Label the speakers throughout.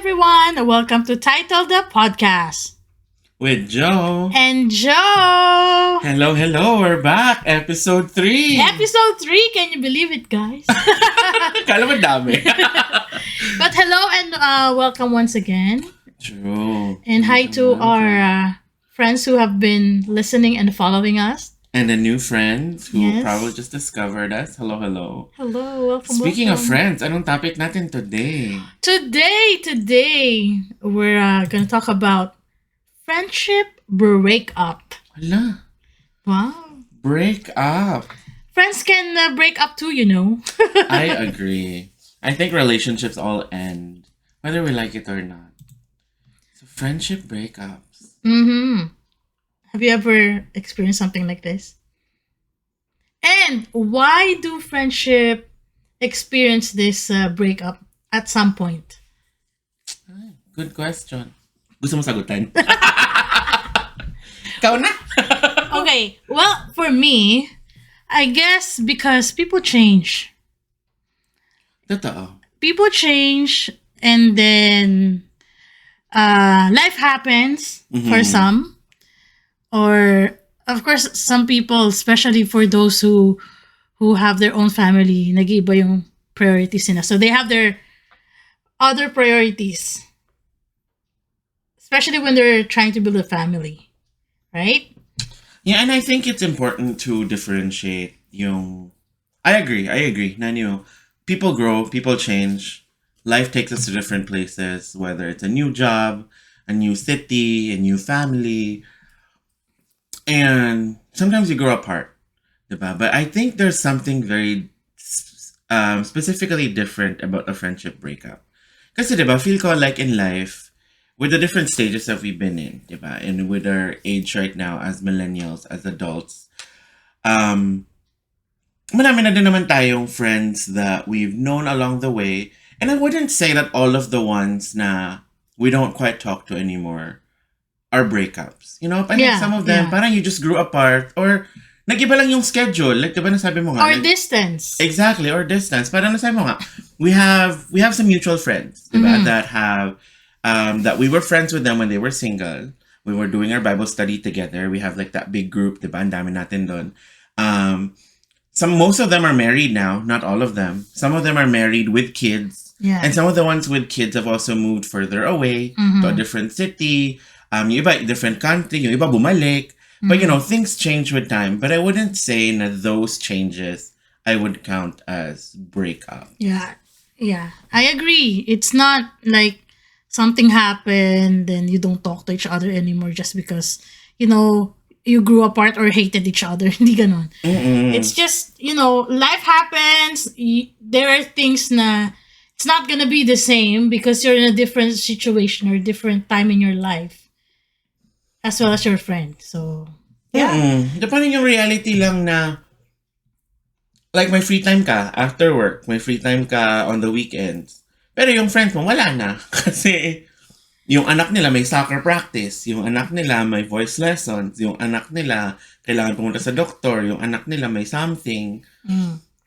Speaker 1: everyone. Welcome to Title the Podcast.
Speaker 2: With Joe.
Speaker 1: And Joe.
Speaker 2: Hello. We're back. Episode 3.
Speaker 1: Episode 3. Can you believe it, guys?
Speaker 2: Kala mo dami.
Speaker 1: But hello and welcome once again.
Speaker 2: True.
Speaker 1: And hi to our friends who have been listening and following us.
Speaker 2: And the new friends who
Speaker 1: Yes.
Speaker 2: probably just discovered us. Hello.
Speaker 1: Hello, welcome.
Speaker 2: Speaking of
Speaker 1: welcome.
Speaker 2: friends, anong topic natin today?
Speaker 1: Today, we're gonna talk about friendship breakup.
Speaker 2: Hala,
Speaker 1: Wow.
Speaker 2: break up.
Speaker 1: Friends can break up too, you know.
Speaker 2: I agree. I think relationships all end, whether we like it or not. So friendship breakups.
Speaker 1: Mm-hmm. Have you ever experienced something like this? And why do friendship experience this breakup at some point?
Speaker 2: Ay, good question. Gusto mo sagutan? Ikaw na.
Speaker 1: Okay, well, for me, I guess because people change.
Speaker 2: Totoo.
Speaker 1: People change and then life happens for some. Or, of course, some people, especially for those who have their own family, nag-iiba yung priorities nila. So they have their other priorities. Especially when they're trying to build a family. Right?
Speaker 2: Yeah, and I think it's important to differentiate yung... I agree. Nanyo, people grow, people change. Life takes us to different places, whether it's a new job, a new city, a new family. And sometimes you grow apart. Diba? But I think there's something very specifically different about a friendship breakup. Kasi diba, feel ko like in life, with the different stages that we've been in, diba? And with our age right now as millennials, as adults, marami na din naman tayong friends that we've known along the way. And I wouldn't say that all of the ones na we don't quite talk to anymore are breakups. You know, I think
Speaker 1: Yeah,
Speaker 2: some of them,
Speaker 1: yeah.
Speaker 2: parang you just grew apart or nag-iba lang yung schedule. Like, diba nasabi mo nga?
Speaker 1: Or
Speaker 2: like,
Speaker 1: distance.
Speaker 2: Exactly, or distance. Parang nasabi mo nga, we have some mutual friends, diba, that have, that we were friends with them when they were single. We were doing our Bible study together. We have like that big group, diba? Ang dami natin doon. Most of them are married now, not all of them. Some of them are married with kids.
Speaker 1: Yeah.
Speaker 2: And some of the ones with kids have also moved further away to a different city. Yung iba, different country. Yung iba, bumalik. But, you know, things change with time. But I wouldn't say na those changes I would count as breakup.
Speaker 1: Yeah. I agree. It's not like something happened and you don't talk to each other anymore just because, you know, you grew apart or hated each other. Hindi ganon. It's just, you know, life happens. There are things na it's not gonna be the same because you're in a different situation or different time in your life. As well as your friend. So, yeah.
Speaker 2: Parang yung reality lang na like may free time ka after work, may free time ka on the weekends. Pero yung friends mo, wala na. Kasi yung anak nila may soccer practice, yung anak nila may voice lessons, yung anak nila kailangan pumunta sa doktor, yung anak nila may something.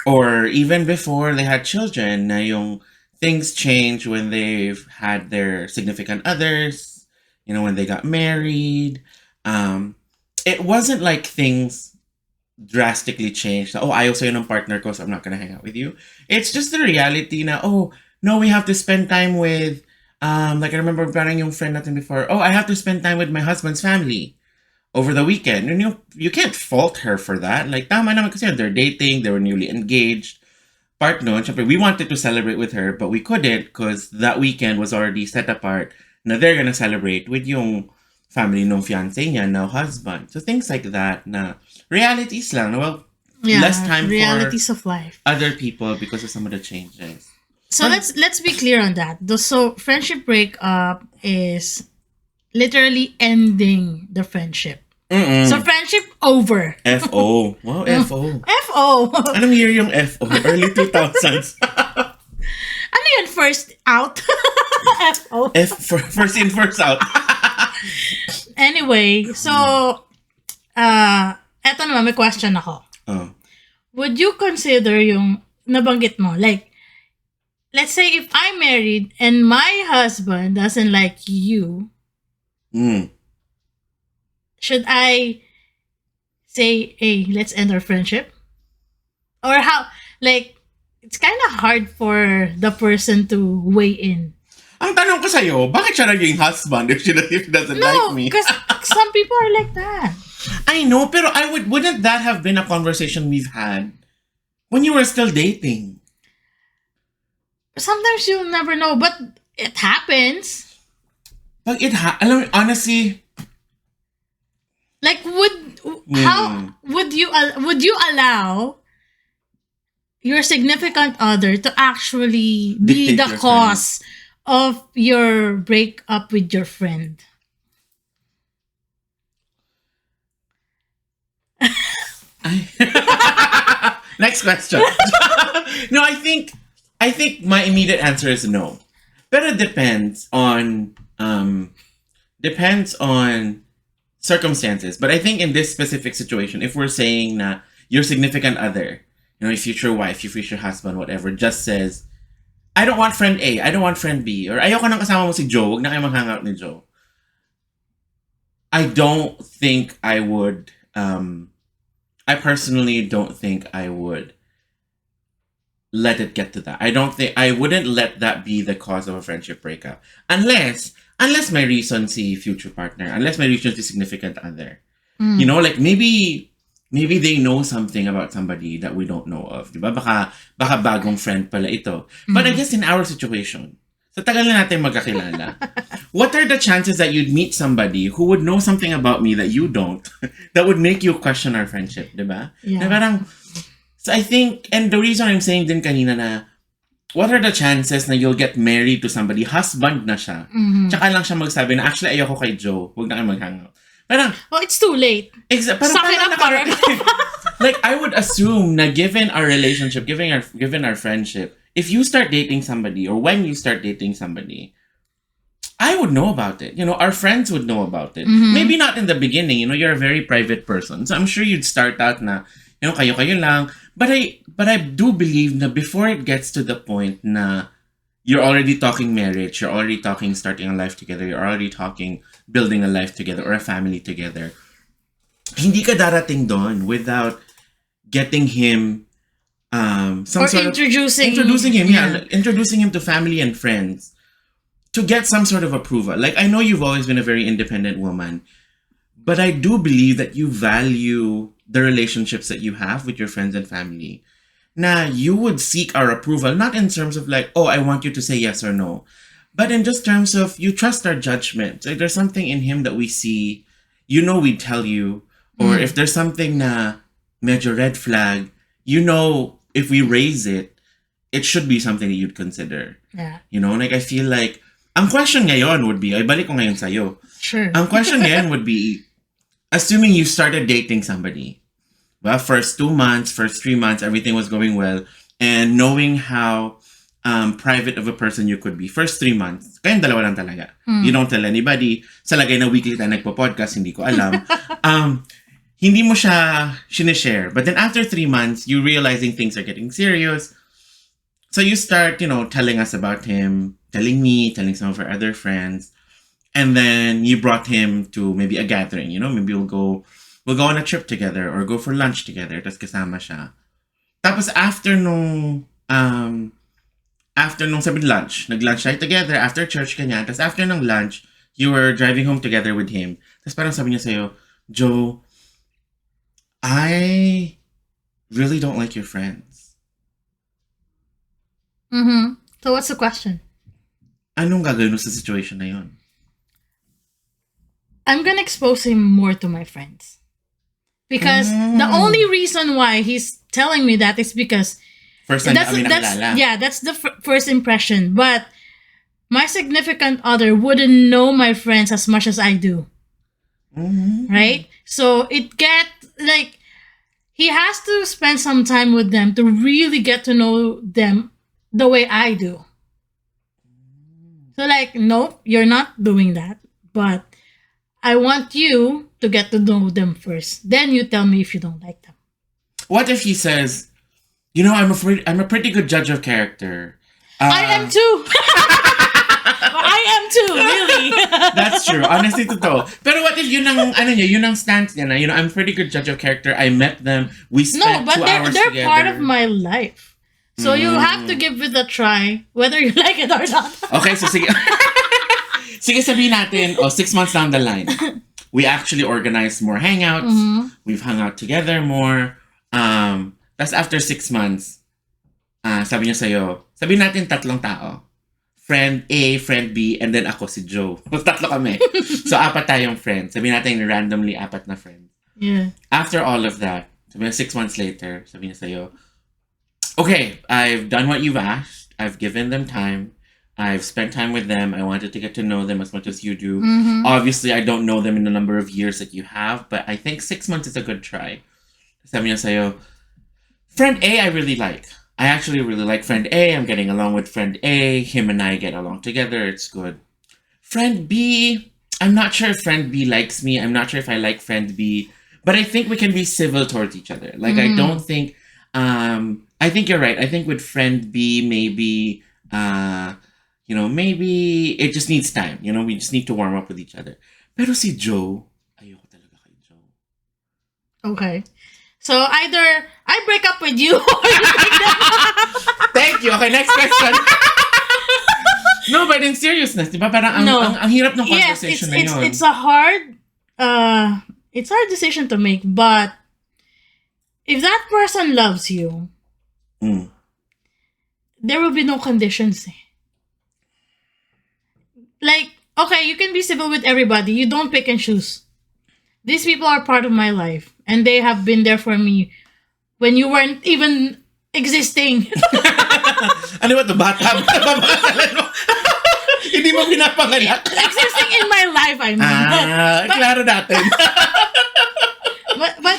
Speaker 2: Or even before they had children, na yung things change when they've had their significant others, you know, when they got married. It wasn't like things drastically changed. Oh, ayaw sa'yo ng partner ko, so I'm not gonna hang out with you. It's just the reality na, oh, no, we have to spend time with, like I remember parang yung friend natin before, oh, I have to spend time with my husband's family over the weekend. And you can't fault her for that. Like, tama naman kasi they're dating, they were newly engaged. Part nun, syempre, we wanted to celebrate with her, but we couldn't because that weekend was already set apart na they're gonna celebrate with yung family ng fiancé niya, now husband. So things like that na realities lang. Well,
Speaker 1: Yeah,
Speaker 2: less time
Speaker 1: realities
Speaker 2: for
Speaker 1: of life.
Speaker 2: other people because of some of the changes.
Speaker 1: So let's be clear on that. So friendship breakup is literally ending the friendship. So friendship over.
Speaker 2: FO. Wow, FO.
Speaker 1: FO.
Speaker 2: Anong year yung FO? Early 2000s.
Speaker 1: Ano yun? First out? FO.
Speaker 2: First in, first out.
Speaker 1: Anyway, so eto naman, may question ako.
Speaker 2: Oh.
Speaker 1: Would you consider yung nabanggit mo, like let's say if I'm married and my husband doesn't like you,
Speaker 2: Mm.
Speaker 1: should I say, hey, let's end our friendship? Or how, like, it's kind of hard for the person to weigh in.
Speaker 2: Ang tanong ko sa'yo, bakit siya naging husband if he doesn't like
Speaker 1: No,
Speaker 2: me?
Speaker 1: because some people are like that.
Speaker 2: I know, pero wouldn't that have been a conversation we've had when you were still dating?
Speaker 1: Sometimes you'll never know, but it happens.
Speaker 2: Pag alam mo, honestly,
Speaker 1: Like, how would you allow your significant other to actually be
Speaker 2: Dictate
Speaker 1: the
Speaker 2: your
Speaker 1: cause of your breakup with your friend?
Speaker 2: Next question. No, I think my immediate answer is no. But it depends on circumstances. But I think in this specific situation, if we're saying na your significant other, your future wife, your future husband, whatever, just says, I don't want friend A, I don't want friend B, or ayoko nang kasama mo si Joe, wag na kayo mag-hangout ni Joe. I don't think I would, I personally don't think I would let it get to that. I wouldn't let that be the cause of a friendship breakup. Unless my reason si future partner, unless my reason si significant other. You know, like maybe they know something about somebody that we don't know of. Diba? Baka bagong friend pala ito. But I guess in our situation, sa tagal na natin magkakilala, what are the chances that you'd meet somebody who would know something about me that you don't, that would make you question our friendship, diba?
Speaker 1: Yeah.
Speaker 2: Na parang, so I think, and the reason I'm saying din kanina na, what are the chances na you'll get married to somebody, husband na siya, tsaka lang siya magsabi na, actually, ayoko kay Joe, huwag na kayo mag-hangout. Parang,
Speaker 1: well, it's too late.
Speaker 2: Parang,
Speaker 1: Suck it up, parang.
Speaker 2: like, I would assume na given our relationship, given our friendship, if you start dating somebody, or when you start dating somebody, I would know about it. You know, our friends would know about it. Maybe not in the beginning. You know, you're a very private person. So I'm sure you'd start out na, you know, kayo lang. But I do believe na before it gets to the point na you're already talking marriage, you're already talking starting a life together, you're already talking building a life together or a family together, hindi ka darating doon without getting him introducing him to family and friends to get some sort of approval. Like, I know you've always been a very independent woman, but I do believe that you value the relationships that you have with your friends and family. Na you would seek our approval, not in terms of like, oh, I want you to say yes or no, but in just terms of you trust our judgment. Like, there's something in him that we see, you know, we'd tell you, or if there's something na medyo red flag, you know, if we raise it, it should be something that you'd consider.
Speaker 1: Yeah.
Speaker 2: You know, like, I feel like, ang question ngayon would be, ay balik ko ngayon sa'yo.
Speaker 1: Sure.
Speaker 2: Ang question ngayon would be, assuming you started dating somebody, well, first 2 months, first 3 months, everything was going well, and knowing how private of a person you could be, first 3 months, kayong dalawa lang talaga. You don't tell anybody. Sa lagay na weekly tayo nagpo-podcast, hindi ko alam. Hindi mo siya sinishare. But then after 3 months, you realizing things are getting serious. So you start, you know, telling us about him, telling me, telling some of our other friends. And then you brought him to maybe a gathering, you know, maybe we'll go on a trip together or go for lunch together. Tapos kasama siya. Tapos after nung sabi lunch, nag-lunch tayo together after church kanya. Tapos after nung lunch, you were driving home together with him. Tapos parang sabi niya sa'yo, Joe, I really don't like your friends.
Speaker 1: So what's the question?
Speaker 2: Anong gagawin mo sa situation na yun?
Speaker 1: I'm gonna expose him more to my friends. Because the only reason why he's telling me that is because
Speaker 2: First time kami nakilala.
Speaker 1: that's the first impression. But my significant other wouldn't know my friends as much as I do. Right? So it like, he has to spend some time with them to really get to know them the way I do. So like, nope, you're not doing that. But I want you to get to know them first. Then you tell me if you don't like them.
Speaker 2: What if he says, you know, I'm a pretty good judge of character.
Speaker 1: I am too. I am too, really.
Speaker 2: That's true. Honestly, totoo. Pero what if yun ang, ano niya, yun ang stance niya na, I'm a pretty good judge of character. I met them. We
Speaker 1: No,
Speaker 2: spent
Speaker 1: but
Speaker 2: 2 hours
Speaker 1: they're
Speaker 2: together.
Speaker 1: part of my life. So you have to give it a try, whether you like it or not.
Speaker 2: Okay, so sige. Sige, sabihin natin, 6 months down the line, we actually organized more hangouts. We've hung out together more. That's after 6 months. Sabi niya sa'yo, sabihin natin 3 tao. Friend A, friend B, and then ako si Joe. Tatlo kami. So, 4 tayong friends. Sabihin natin randomly 4 na friends.
Speaker 1: Yeah.
Speaker 2: After all of that, sabihin 6 months later, sabihin niya sa'yo, okay, I've done what you've asked. I've given them time. I've spent time with them. I wanted to get to know them as much as you do. Obviously, I don't know them in the number of years that you have, but I think 6 months is a good try. Sabi niya sa'yo, friend A, I really like. I actually really like friend A. I'm getting along with friend A. Him and I get along together. It's good. Friend B, I'm not sure if friend B likes me. I'm not sure if I like friend B. But I think we can be civil towards each other. Like, I don't think... I think you're right. I think with friend B, maybe... maybe it just needs time. We just need to warm up with each other. Pero si Joe, ayoko talaga kay Joe.
Speaker 1: Okay. So either I break up with you or you break them.
Speaker 2: Thank you. Okay, next question. No, but in seriousness, di ba? Parang ang hirap ng conversation na yun.
Speaker 1: It's a hard decision to make, but if that person loves you, there will be no conditions. Like, okay, you can be civil with everybody. You don't pick and choose. These people are part of my life, and they have been there for me when you weren't even existing.
Speaker 2: Ano ba ito? Bata? Hindi mo pinapanganak?
Speaker 1: Existing in my life, I mean.
Speaker 2: Klaro natin.
Speaker 1: but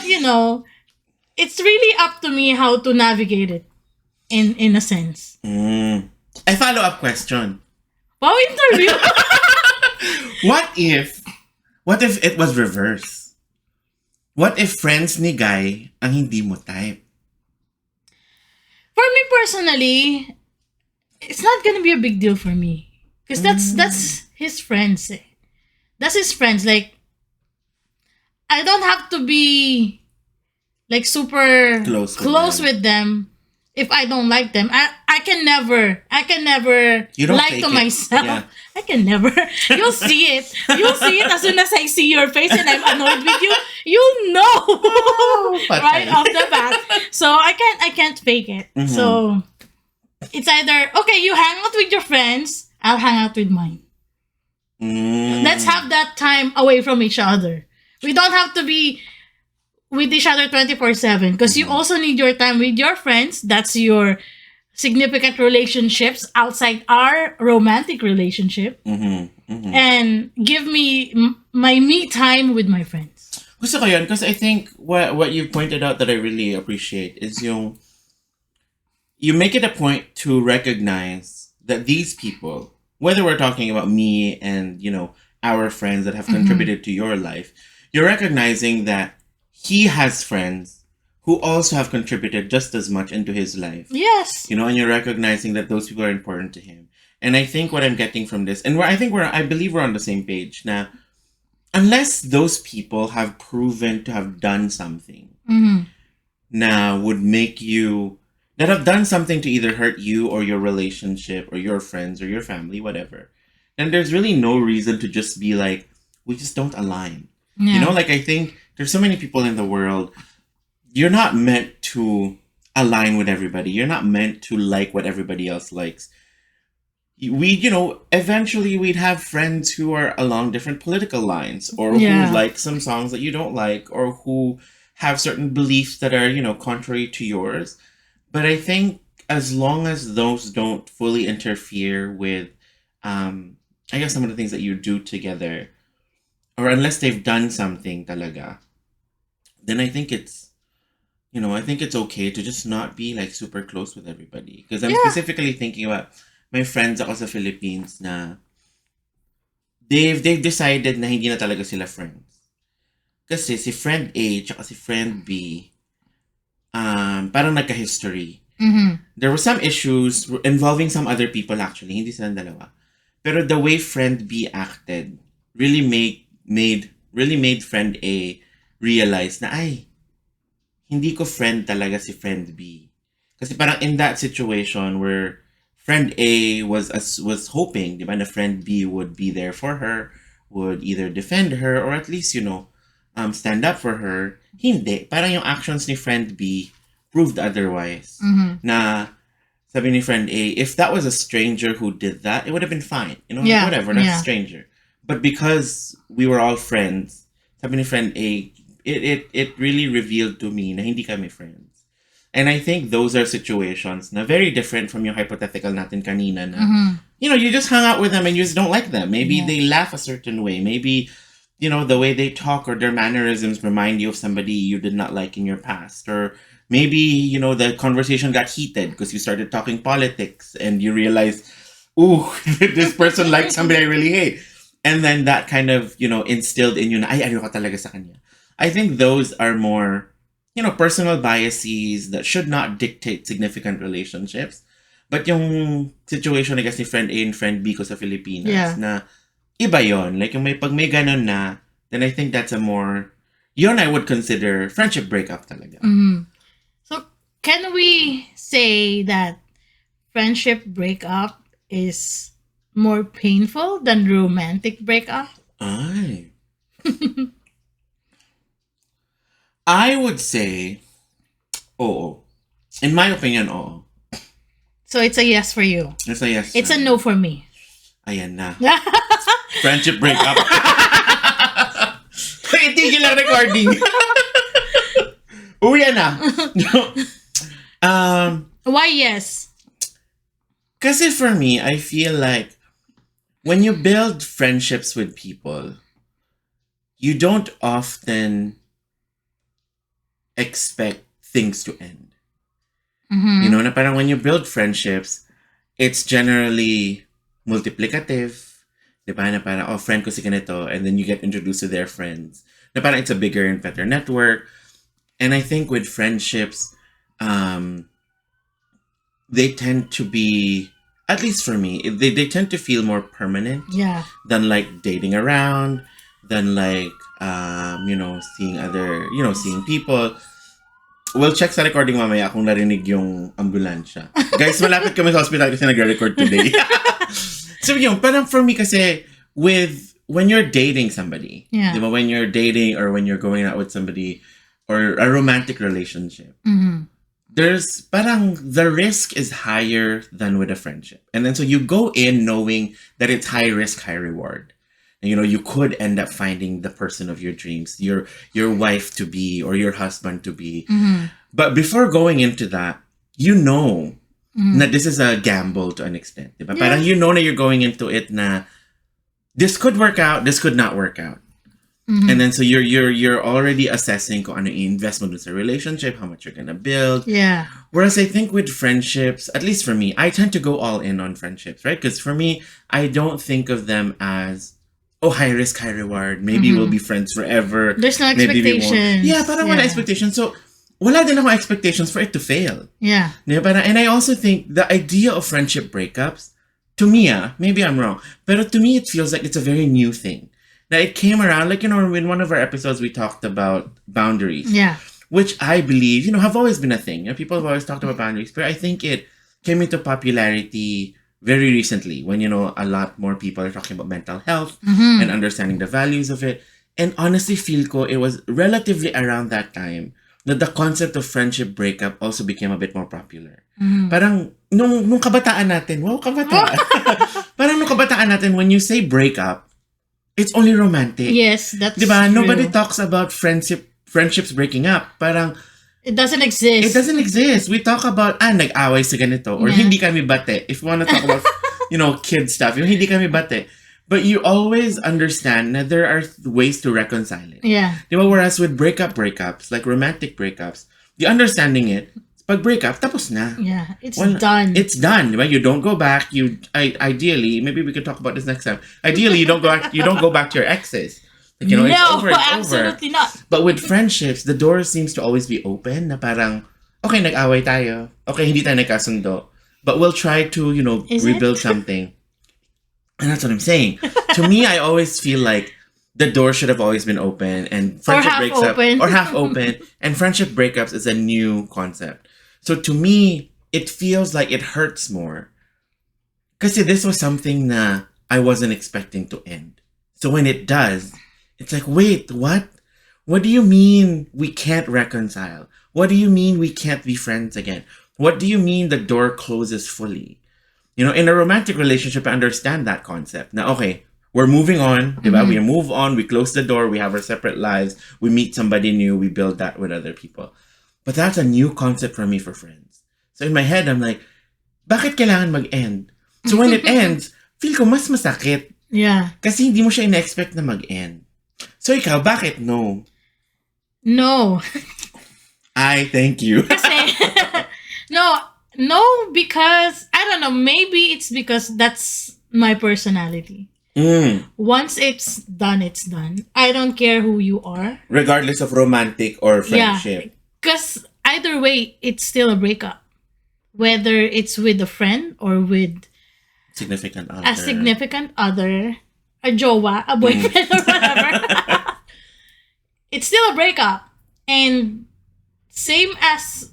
Speaker 1: it's really up to me how to navigate it in a sense.
Speaker 2: A follow-up question.
Speaker 1: Wow, interview!
Speaker 2: What if it was reverse? What if friends ni Guy ang hindi mo type?
Speaker 1: For me personally, it's not gonna be a big deal for me. Because that's his friends. That's his friends. Like, I don't have to be like super close with them if I don't like them. I can never lie to myself.
Speaker 2: Yeah.
Speaker 1: I can never. You'll see it. You'll see it as soon as I see your face and I'm annoyed with you. You'll know right off the bat. So I can't fake it. So it's either okay, you hang out with your friends, I'll hang out with mine. Let's have that time away from each other. We don't have to be with each other 24/7 because you also need your time with your friends. That's your significant relationships outside our romantic relationship. And give me my me time with my friends.
Speaker 2: Gusto ko yun because I think what you pointed out that I really appreciate is you make it a point to recognize that these people, whether we're talking about me and, our friends that have contributed to your life, you're recognizing that he has friends who also have contributed just as much into his life.
Speaker 1: Yes.
Speaker 2: And you're recognizing that those people are important to him. And I think what I'm getting from this, and I believe we're on the same page now, unless those people have proven to have done something now that have done something to either hurt you or your relationship or your friends or your family, whatever, then there's really no reason to just be like, we just don't align.
Speaker 1: Yeah.
Speaker 2: I think there's so many people in the world. You're not meant to align with everybody. You're not meant to like what everybody else likes. Eventually we'd have friends who are along different political lines or who like some songs that you don't like or who have certain beliefs that are, contrary to yours. But I think as long as those don't fully interfere with, I guess some of the things that you do together, or unless they've done something talaga, then I think it's okay to just not be like super close with everybody. Because I'm specifically thinking about my friends ako sa Philippines na they've decided na hindi na talaga sila friends. Kasi si friend A tsaka si friend B, parang nagka-history. There were some issues involving some other people actually, hindi silang dalawa. Pero the way friend B acted really made friend A realize na ay hindi ko friend talaga si friend B. Kasi parang in that situation where friend A was hoping, di ba, na friend B would be there for her, would either defend her or at least, stand up for her. Hindi. Parang yung actions ni friend B proved otherwise. Na sabi ni friend A, if that was a stranger who did that, it would have been fine.
Speaker 1: Yeah,
Speaker 2: whatever, that's
Speaker 1: yeah.
Speaker 2: a stranger. But because we were all friends, sabi ni friend A, it really revealed to me na hindi kami friends. And I think those are situations na very different from yung hypothetical natin kanina na, you just hung out with them and you just don't like them. Maybe they laugh a certain way. Maybe, the way they talk or their mannerisms remind you of somebody you did not like in your past. Or maybe, the conversation got heated because you started talking politics and you realized, ooh, this person likes somebody I really hate. And then that kind of, instilled in you na, ay, ayaw ka talaga sa kanya. I think those are more, personal biases that should not dictate significant relationships. But yung situation, I guess, ni friend A and friend B ko sa Filipinas, na iba yon. Like, pag may ganon na, then I think that's a more, yun I would consider friendship breakup talaga.
Speaker 1: So, can we say that friendship breakup is more painful than romantic breakup?
Speaker 2: Ay. I would say, oo. In my opinion, oo.
Speaker 1: So it's a yes for you.
Speaker 2: It's a yes.
Speaker 1: It's a no for me.
Speaker 2: Ayan na. Friendship breakup. Itigil ang recording. Uwi na.
Speaker 1: Why yes?
Speaker 2: Kasi for me, I feel like when you build friendships with people, you don't often expect things to end. Na parang when you build friendships, it's generally multiplicative. Diba? Na parang, friend ko si ganito, and then you get introduced to their friends. Na parang it's a bigger and better network. And I think with friendships, they tend to be, at least for me, they tend to feel more permanent.
Speaker 1: Yeah.
Speaker 2: Than like dating around, than like, seeing people. We'll check sa recording mamaya kung narinig yung ambulansya. Guys, malapit kami sa hospital kasi nagre-record today. So parang for me kasi, when you're dating somebody, diba, when you're dating or when you're going out with somebody or a romantic relationship, there's parang the risk is higher than with a friendship. And then so you go in knowing that it's high risk, high reward. And, you could end up finding the person of your dreams, your wife to be or your husband to be. But before going into that, na this is a gamble to an extent. Diba?
Speaker 1: Yeah.
Speaker 2: Parang na you're going into it na this could work out, this could not work out. And then so you're already assessing kung ano yung investment with a relationship, how much you're gonna build.
Speaker 1: Yeah.
Speaker 2: Whereas I think with friendships, at least for me, I tend to go all in on friendships, right? Because for me, I don't think of them as high risk, high reward. Maybe we'll be friends forever.
Speaker 1: There's no
Speaker 2: Maybe we won't.
Speaker 1: expectations.
Speaker 2: Yeah, parang wala expectations. So, wala din ako expectations for it to fail.
Speaker 1: Yeah.
Speaker 2: And I also think the idea of friendship breakups, to me, maybe I'm wrong, but to me it feels like it's a very new thing. That it came around, like, in one of our episodes we talked about boundaries.
Speaker 1: Yeah.
Speaker 2: Which I believe, have always been a thing. People have always talked about boundaries, but I think it came into popularity very recently when, a lot more people are talking about mental health and understanding the values of it. And honestly, feel ko it was relatively around that time that the concept of friendship breakup also became a bit more popular. Parang, nung kabataan natin, wow, kabataan. Parang nung kabataan natin, when you say breakup, it's only romantic.
Speaker 1: Yes, that's
Speaker 2: diba?
Speaker 1: true.
Speaker 2: Nobody talks about friendships breaking up. Parang,
Speaker 1: it doesn't exist.
Speaker 2: It doesn't exist. We talk about, nag-away sa ganito. Or hindi kami bate. If you want to talk about, kid stuff. Yung hindi kami bate. But you always understand that there are ways to reconcile it.
Speaker 1: Yeah.
Speaker 2: Diba? Whereas with breakups, like romantic breakups, the understanding it, pag breakup, tapos na.
Speaker 1: Yeah, it's done.
Speaker 2: It's done. Diba? You don't go back. Ideally, maybe we could talk about this next time. Ideally, you don't go back to your exes. Like,
Speaker 1: no,
Speaker 2: it's over,
Speaker 1: absolutely not.
Speaker 2: But with friendships, the door seems to always be open. Na parang, okay, nag-away tayo. Okay, hindi tayo nagkasundo. But we'll try to,
Speaker 1: Is
Speaker 2: rebuild
Speaker 1: it?
Speaker 2: something. And that's what I'm saying. To me, I always feel like the door should have always been open and
Speaker 1: Or
Speaker 2: friendship
Speaker 1: half
Speaker 2: breaks up
Speaker 1: open?
Speaker 2: or half open and friendship breakups is a new concept. So to me, it feels like it hurts more. Because this was something that I wasn't expecting to end. So when it does, it's like, wait, what? What do you mean we can't reconcile? What do you mean we can't be friends again? What do you mean the door closes fully? In a romantic relationship, I understand that concept. Now, okay, we're moving on, diba? We move on, we close the door, we have our separate lives, we meet somebody new, we build that with other people. But that's a new concept for me for friends. So in my head, I'm like, bakit kailangan mag-end? So when it ends, feel ko mas masakit.
Speaker 1: Yeah.
Speaker 2: Kasi hindi mo siya ina-expect na mag-end. So ikaw, bakit no?
Speaker 1: No.
Speaker 2: I thank you.
Speaker 1: Kasi, no, because, I don't know, maybe it's because that's my personality. Once it's done, it's done. I don't care who you are.
Speaker 2: Regardless of romantic or friendship.
Speaker 1: Because either way, it's still a breakup. Whether it's with a friend or with
Speaker 2: Significant other.
Speaker 1: a significant other, a jowa, a boyfriend, or whatever. It's still a breakup. And same as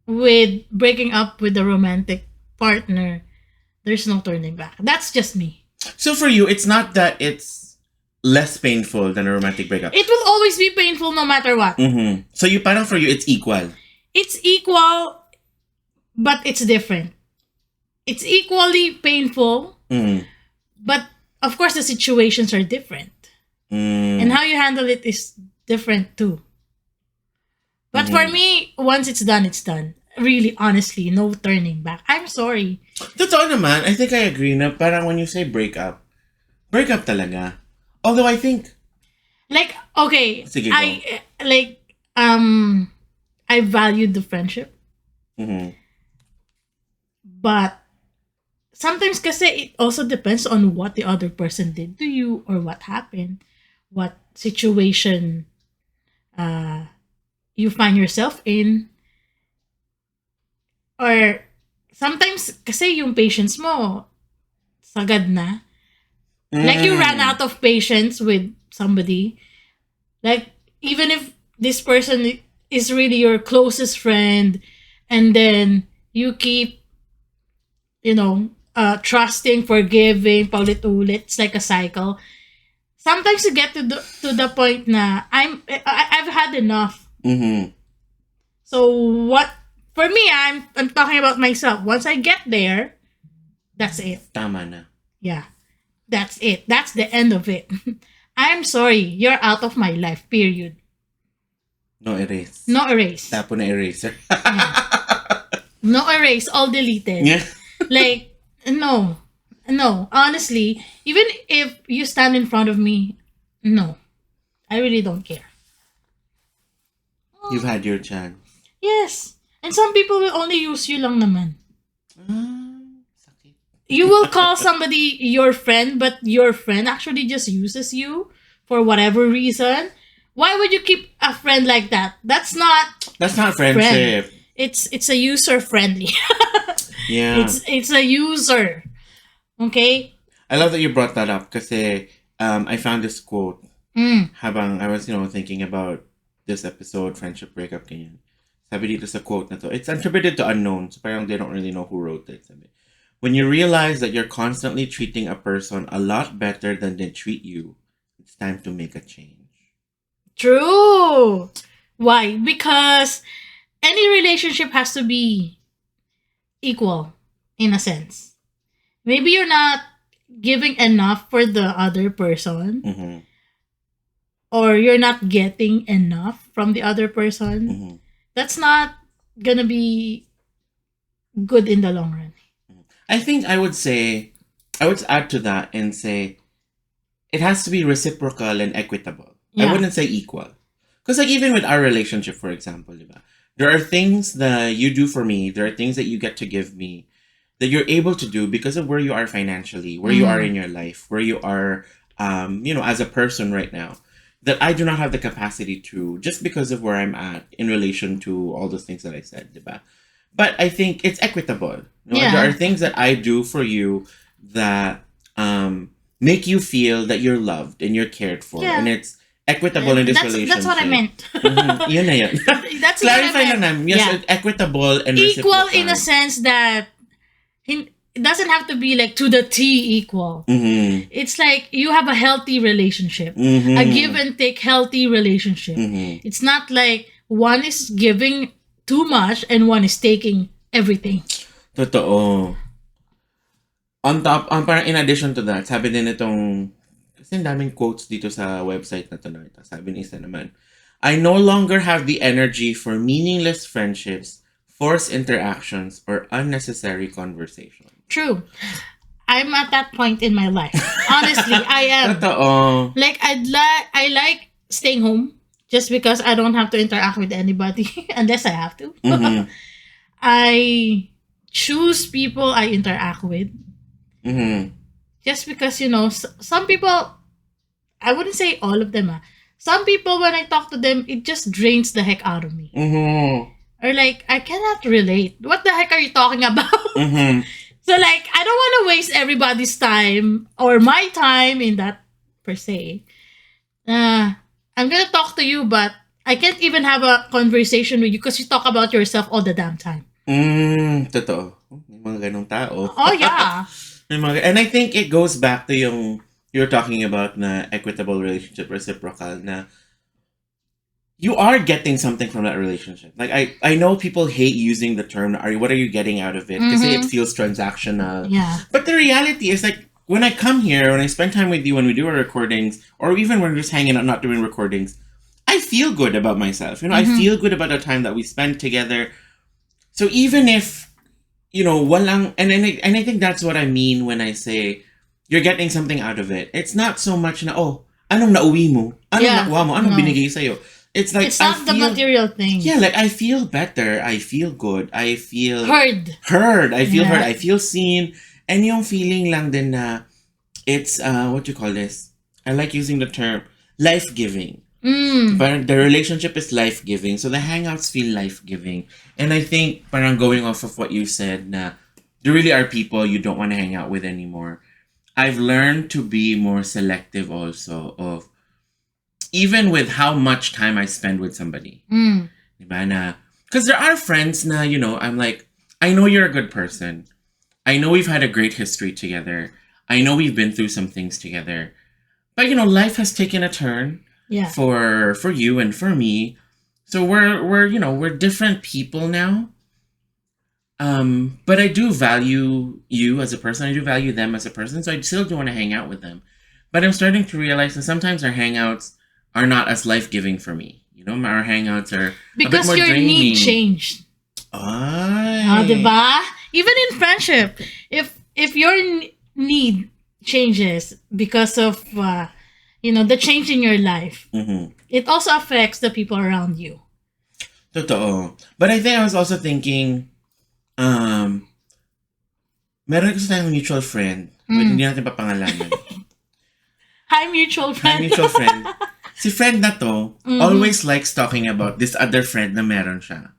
Speaker 1: with breaking up with a romantic partner, there's no turning back. That's just me.
Speaker 2: So for you, it's not that it's less painful than a romantic breakup.
Speaker 1: It will always be painful no matter what.
Speaker 2: So parang for you, it's equal.
Speaker 1: It's equal, but it's different. It's equally painful, but of course the situations are different. And how you handle it is different too. But for me, once it's done, it's done. Really, honestly, no turning back. I'm sorry.
Speaker 2: Totoo naman. I think I agree na parang when you say breakup talaga. Although I think...
Speaker 1: Like, okay,
Speaker 2: Sige,
Speaker 1: I valued the friendship. But sometimes kasi it also depends on what the other person did to you or what happened. What situation you find yourself in. Or sometimes kasi yung patience mo sagad na. Like you ran out of patience with somebody. Like even if this person is really your closest friend and then you keep trusting, forgiving, paulit-ulit. It's like a cycle. Sometimes you get to the point na I've had enough. So what for me, I'm talking about myself. Once I get there, that's it.
Speaker 2: Tama na.
Speaker 1: Yeah. That's it. That's the end of it. I'm sorry. You're out of my life. Period.
Speaker 2: No erase.
Speaker 1: No erase.
Speaker 2: Tapo na eraser.
Speaker 1: No erase. All deleted.
Speaker 2: Yeah.
Speaker 1: Like, no. Honestly, even if you stand in front of me, no. I really don't care.
Speaker 2: You've had your chance.
Speaker 1: Yes. And some people will only use you lang naman.
Speaker 2: Sakit.
Speaker 1: You will call somebody your friend, but your friend actually just uses you for whatever reason. Why would you keep a friend like that? That's not
Speaker 2: friendship.
Speaker 1: It's a user friendly.
Speaker 2: Yeah.
Speaker 1: It's a user. Okay?
Speaker 2: I love that you brought that up kasi I found this quote habang I was, thinking about this episode, Friendship Breakup, ganyan. Sabi dito sa quote na to, it's attributed to unknown, so parang they don't really know who wrote it. Sabi, when you realize that you're constantly treating a person a lot better than they treat you, it's time to make a change.
Speaker 1: True. Why? Because any relationship has to be equal in a sense. Maybe you're not giving enough for the other person, or you're not getting enough from the other person. That's not gonna be good in the long run.
Speaker 2: I think I would add to that and say it has to be reciprocal and equitable.
Speaker 1: Yeah.
Speaker 2: I wouldn't say equal. Because even with our relationship, for example, diba, there are things that you do for me, there are things that you get to give me that you're able to do because of where you are financially, where you are in your life, where you are, as a person right now. that I do not have the capacity to, just because of where I'm at in relation to all those things that I said, diba? But I think it's equitable. There are things that I do for you that make you feel that you're loved and you're cared for, and it's equitable in this relationship.
Speaker 1: That's what I meant.
Speaker 2: Yun na yun.
Speaker 1: That's
Speaker 2: Clarify
Speaker 1: what I
Speaker 2: lang
Speaker 1: meant.
Speaker 2: namin. Yes, equitable and
Speaker 1: Equal
Speaker 2: reciprocal.
Speaker 1: in a sense that it doesn't have to be like to the T equal.
Speaker 2: Mm-hmm.
Speaker 1: It's like you have a healthy relationship,
Speaker 2: Mm-hmm.
Speaker 1: a give and take healthy relationship.
Speaker 2: Mm-hmm.
Speaker 1: It's not like one is giving too much and one is taking everything.
Speaker 2: Totoo. On top, parang in addition to that, sabi din itong, kasi ang daming quotes dito sa website na to na ito. Sabi ni isa naman, I no longer have the energy for meaningless friendships, forced interactions, or unnecessary conversations.
Speaker 1: True. I'm at that point in my life. Honestly, I am.
Speaker 2: Totoo.
Speaker 1: Like I like staying home just because I don't have to interact with anybody unless I have to.
Speaker 2: Mm-hmm.
Speaker 1: I choose people I interact with.
Speaker 2: Mm-hmm.
Speaker 1: Just because, some people, I wouldn't say all of them. Some people, when I talk to them, it just drains the heck out of me.
Speaker 2: Mm-hmm.
Speaker 1: Or like, I cannot relate. What the heck are you talking about?
Speaker 2: Mm-hmm.
Speaker 1: So like, I don't want to waste everybody's time or my time in that per se. I'm gonna talk to you, but I can't even have a conversation with you because you talk about yourself all the damn time.
Speaker 2: Totoo. May mga ganong tao.
Speaker 1: Oh yeah.
Speaker 2: And I think it goes back to yung you're talking about na equitable relationship, reciprocal, na you are getting something from that relationship. Like I know people hate using the term, what are you getting out of it? Because it feels transactional.
Speaker 1: Yeah.
Speaker 2: But the reality is like when I come here, when I spend time with you, when we do our recordings, or even when we're just hanging out, not doing recordings, I feel good about myself. I feel good about the time that we spend together. So even if, walang, and I think that's what I mean when I say you're getting something out of it. It's not so much na, anong nauwi mo? Anong nakuha mo? Anong binigay sa'yo? It's like,
Speaker 1: it's not the material thing.
Speaker 2: Yeah, like I feel better. I feel good. I feel
Speaker 1: heard.
Speaker 2: I feel heard. I feel seen. And yung feeling lang din na it's, what you call this? I like using the term life-giving. But the relationship is life-giving. So the hangouts feel life-giving. And I think parang going off of what you said na there really are people you don't want to hang out with anymore. I've learned to be more selective also of even with how much time I spend with somebody. Diba na? Because there are friends na, I'm like, I know you're a good person. I know we've had a great history together. I know we've been through some things together. But, life has taken a turn.
Speaker 1: Yeah.
Speaker 2: For you and for me. So we're different people now. But I do value you as a person. I do value them as a person. So I still do want to hang out with them. But I'm starting to realize that sometimes our hangouts are not as life-giving for me. Our hangouts are
Speaker 1: because
Speaker 2: a bit more
Speaker 1: your
Speaker 2: draining.
Speaker 1: need changed. Diba? Even in friendship, if your need changes because of the change in your life, it also affects the people around you.
Speaker 2: Totoo. But I think I was also thinking, meron kasi tayong mutual friend, but hindi natin papangalanan.
Speaker 1: Hi, mutual friend.
Speaker 2: Hi, mutual friend. Si friend na to, always likes talking about this other friend na meron siya.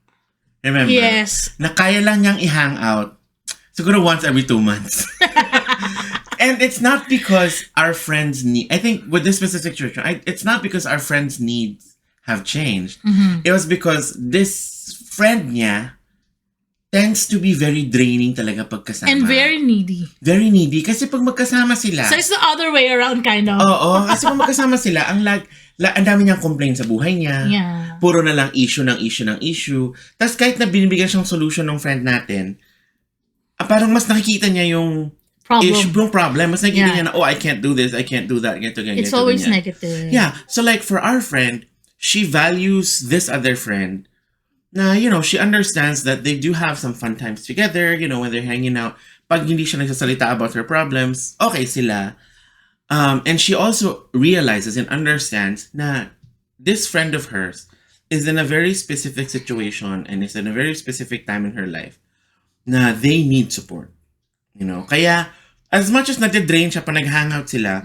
Speaker 2: Remember?
Speaker 1: Yes.
Speaker 2: Na kaya lang niyang i-hang out siguro once every 2 months. And it's not because our friends need, I think with this specific situation, it's not because our friends' needs have changed. It was because this friend niya tends to be very draining talaga pagkasama.
Speaker 1: And very needy.
Speaker 2: Very needy. Kasi pag magkasama sila.
Speaker 1: So it's the other way around kind of.
Speaker 2: Oo. Kasi pag magkasama sila, ang dami niyang complain sa buhay niya.
Speaker 1: Yeah.
Speaker 2: Puro na lang issue ng issue. Tapos kahit na binibigyan siyang solution ng friend natin, parang mas nakikita niya yung problem. Mas nakikita niya na, I can't do this, I can't do that, ganito.
Speaker 1: It's always negative.
Speaker 2: Yeah. So like for our friend, she values this other friend na, she understands that they do have some fun times together, when they're hanging out. Pag hindi siya nagsasalita about her problems, okay sila. And she also realizes and understands na this friend of hers is in a very specific situation and is in a very specific time in her life na they need support. Kaya, as much as nade-drain siya pa nag-hangout sila,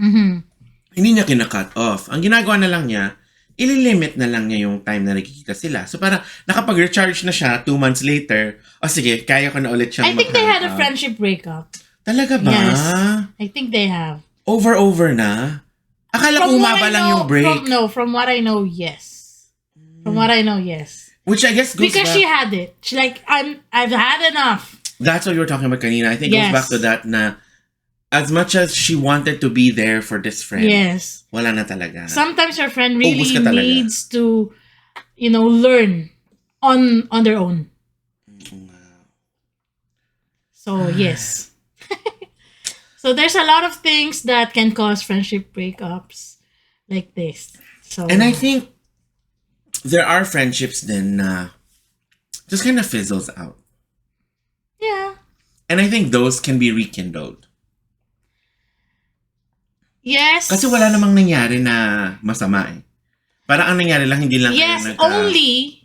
Speaker 2: Hindi niya kina-cut off. Ang ginagawa na lang niya, ililimit na lang niya yung time na nagkikita sila. So parang nakapag-recharge na siya 2 months later, sige, kaya ko na ulit siyang
Speaker 1: I think they had a
Speaker 2: mag-hang out.
Speaker 1: friendship breakup.
Speaker 2: Talaga ba?
Speaker 1: Yes. I think they have.
Speaker 2: Over na? Akala ko umaba lang yung break.
Speaker 1: From what I know, yes. From what I know, yes.
Speaker 2: Which I guess goes
Speaker 1: Because
Speaker 2: back.
Speaker 1: she had it. She's like, I've had enough.
Speaker 2: That's what you were talking about kanina. I think it
Speaker 1: Yes.
Speaker 2: goes back to that na as much as she wanted to be there for this friend,
Speaker 1: Yes.
Speaker 2: wala na talaga.
Speaker 1: Sometimes your friend really
Speaker 2: Ubus ka talaga.
Speaker 1: needs to, learn on their own. So, yes. So, there's a lot of things that can cause friendship breakups like this. So,
Speaker 2: And I think there are friendships then just kind of fizzles out.
Speaker 1: yeah.
Speaker 2: And I think those can be rekindled.
Speaker 1: Yes.
Speaker 2: Kasi wala namang nangyari na masama eh. Parang ang nangyari lang, hindi lang
Speaker 1: Yes,
Speaker 2: kayo only.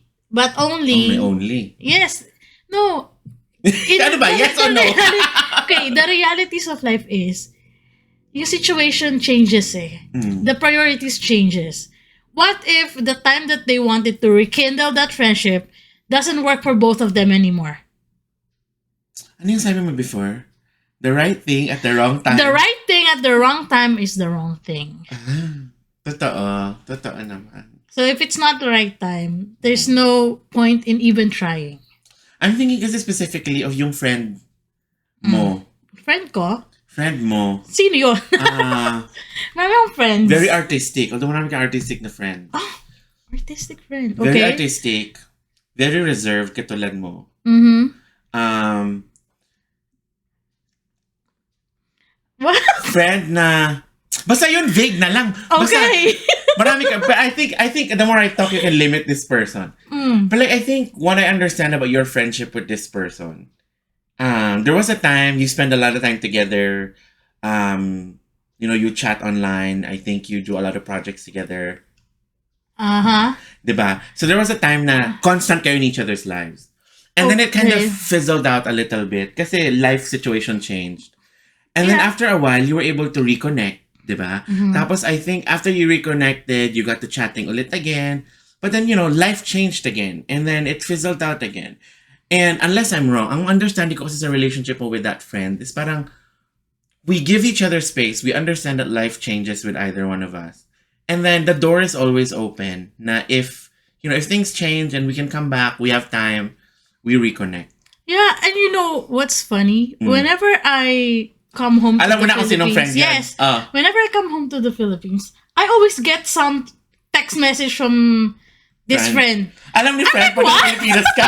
Speaker 1: Yes. No.
Speaker 2: Ano ba? Yes or no?
Speaker 1: Okay, the realities of life is, yung situation changes eh. The priorities changes. What if the time that they wanted to rekindle that friendship doesn't work for both of them anymore?
Speaker 2: Ano yung sabi mo before? The right thing at the wrong time.
Speaker 1: The right thing at the wrong time is the wrong thing.
Speaker 2: Totoo. Totoo naman.
Speaker 1: So if it's not the right time, there's no point in even trying.
Speaker 2: I'm thinking kasi specifically of yung friend mo.
Speaker 1: Friend ko?
Speaker 2: Friend mo.
Speaker 1: Sino yun? Marami akong friends.
Speaker 2: Very artistic. Although marami kang artistic na friend.
Speaker 1: Artistic friend.
Speaker 2: Very
Speaker 1: Okay.
Speaker 2: artistic. Very reserved katulad mo.
Speaker 1: What?
Speaker 2: Friend na basta yun vague na lang. Basta,
Speaker 1: Okay.
Speaker 2: marami ka. But I think the more I talk, you can limit this person. But like I think what I understand about your friendship with this person, there was a time you spend a lot of time together. You chat online. I think you do a lot of projects together. Diba? So there was a time na constant kayo in each other's lives. And then it kind of
Speaker 1: Okay.
Speaker 2: fizzled out a little bit kasi life situation changed. And then after a while, you were able to reconnect, diba? Tapos I think after you reconnected, you got to chatting ulit again. But then, life changed again. And then it fizzled out again. And unless I'm wrong, ang understanding ko kasi sa relationship mo with that friend is parang we give each other space. We understand that life changes with either one of us. And then the door is always open na if things change and we can come back, we have time, we reconnect.
Speaker 1: Yeah, and you know what's funny? Whenever I come home to
Speaker 2: Alam mo
Speaker 1: the
Speaker 2: na kung sinong friend
Speaker 1: Philippines,
Speaker 2: yan.
Speaker 1: yes. Whenever I come home to the Philippines, I always get some text message from this friend.
Speaker 2: Alam ni friend, pag
Speaker 1: what?
Speaker 2: Pilipinas ka.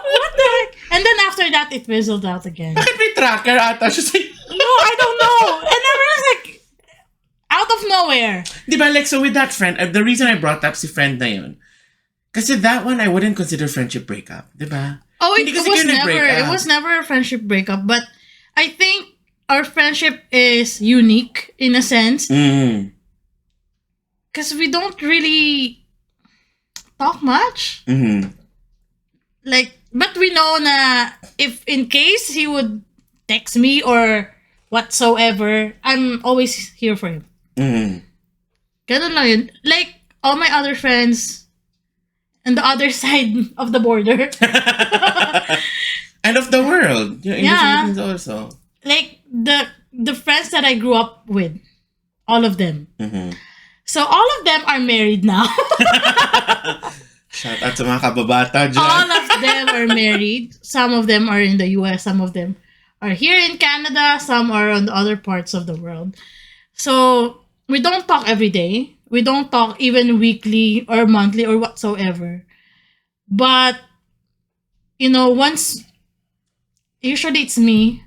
Speaker 1: What the heck? And then after that, it fizzled out again.
Speaker 2: Bakit may tracker ata siya sa'yo?
Speaker 1: No, I don't know. And I was like, out of nowhere.
Speaker 2: Di ba, like, so with that friend, the reason I brought up si friend na yun, kasi that one, I wouldn't consider friendship breakup. Di ba?
Speaker 1: Oh, it
Speaker 2: Hindi kasi
Speaker 1: was
Speaker 2: kayo
Speaker 1: never.
Speaker 2: nag-break
Speaker 1: It
Speaker 2: up.
Speaker 1: was never a friendship breakup. But I think our friendship is unique in a sense because we don't really talk much. Like, but we know na if in case he would text me or whatsoever, I'm always here for him. Ganun lang yun. Like all my other friends on the other side of the border.
Speaker 2: And of the world. In the Philippines also.
Speaker 1: Like the friends that I grew up with, all of them. So all of them are married now.
Speaker 2: Shout out sa mga kababata dyan.
Speaker 1: All of them are married. Some of them are in the US. Some of them are here in Canada. Some are on the other parts of the world. So we don't talk every day. We don't talk even weekly or monthly or whatsoever. But, once, usually it's me,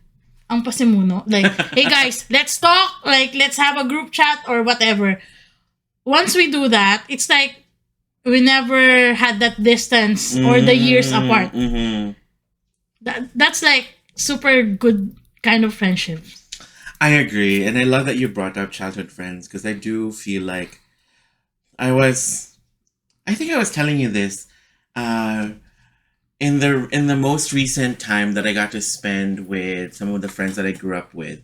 Speaker 1: ang pasimuno. Like, hey guys, let's talk. Like, let's have a group chat or whatever. Once we do that, it's like, we never had that distance or the years apart. That's like super good kind of friendship.
Speaker 2: I agree. And I love that you brought up childhood friends because I do feel like I think I was telling you this in the most recent time that I got to spend with some of the friends that I grew up with.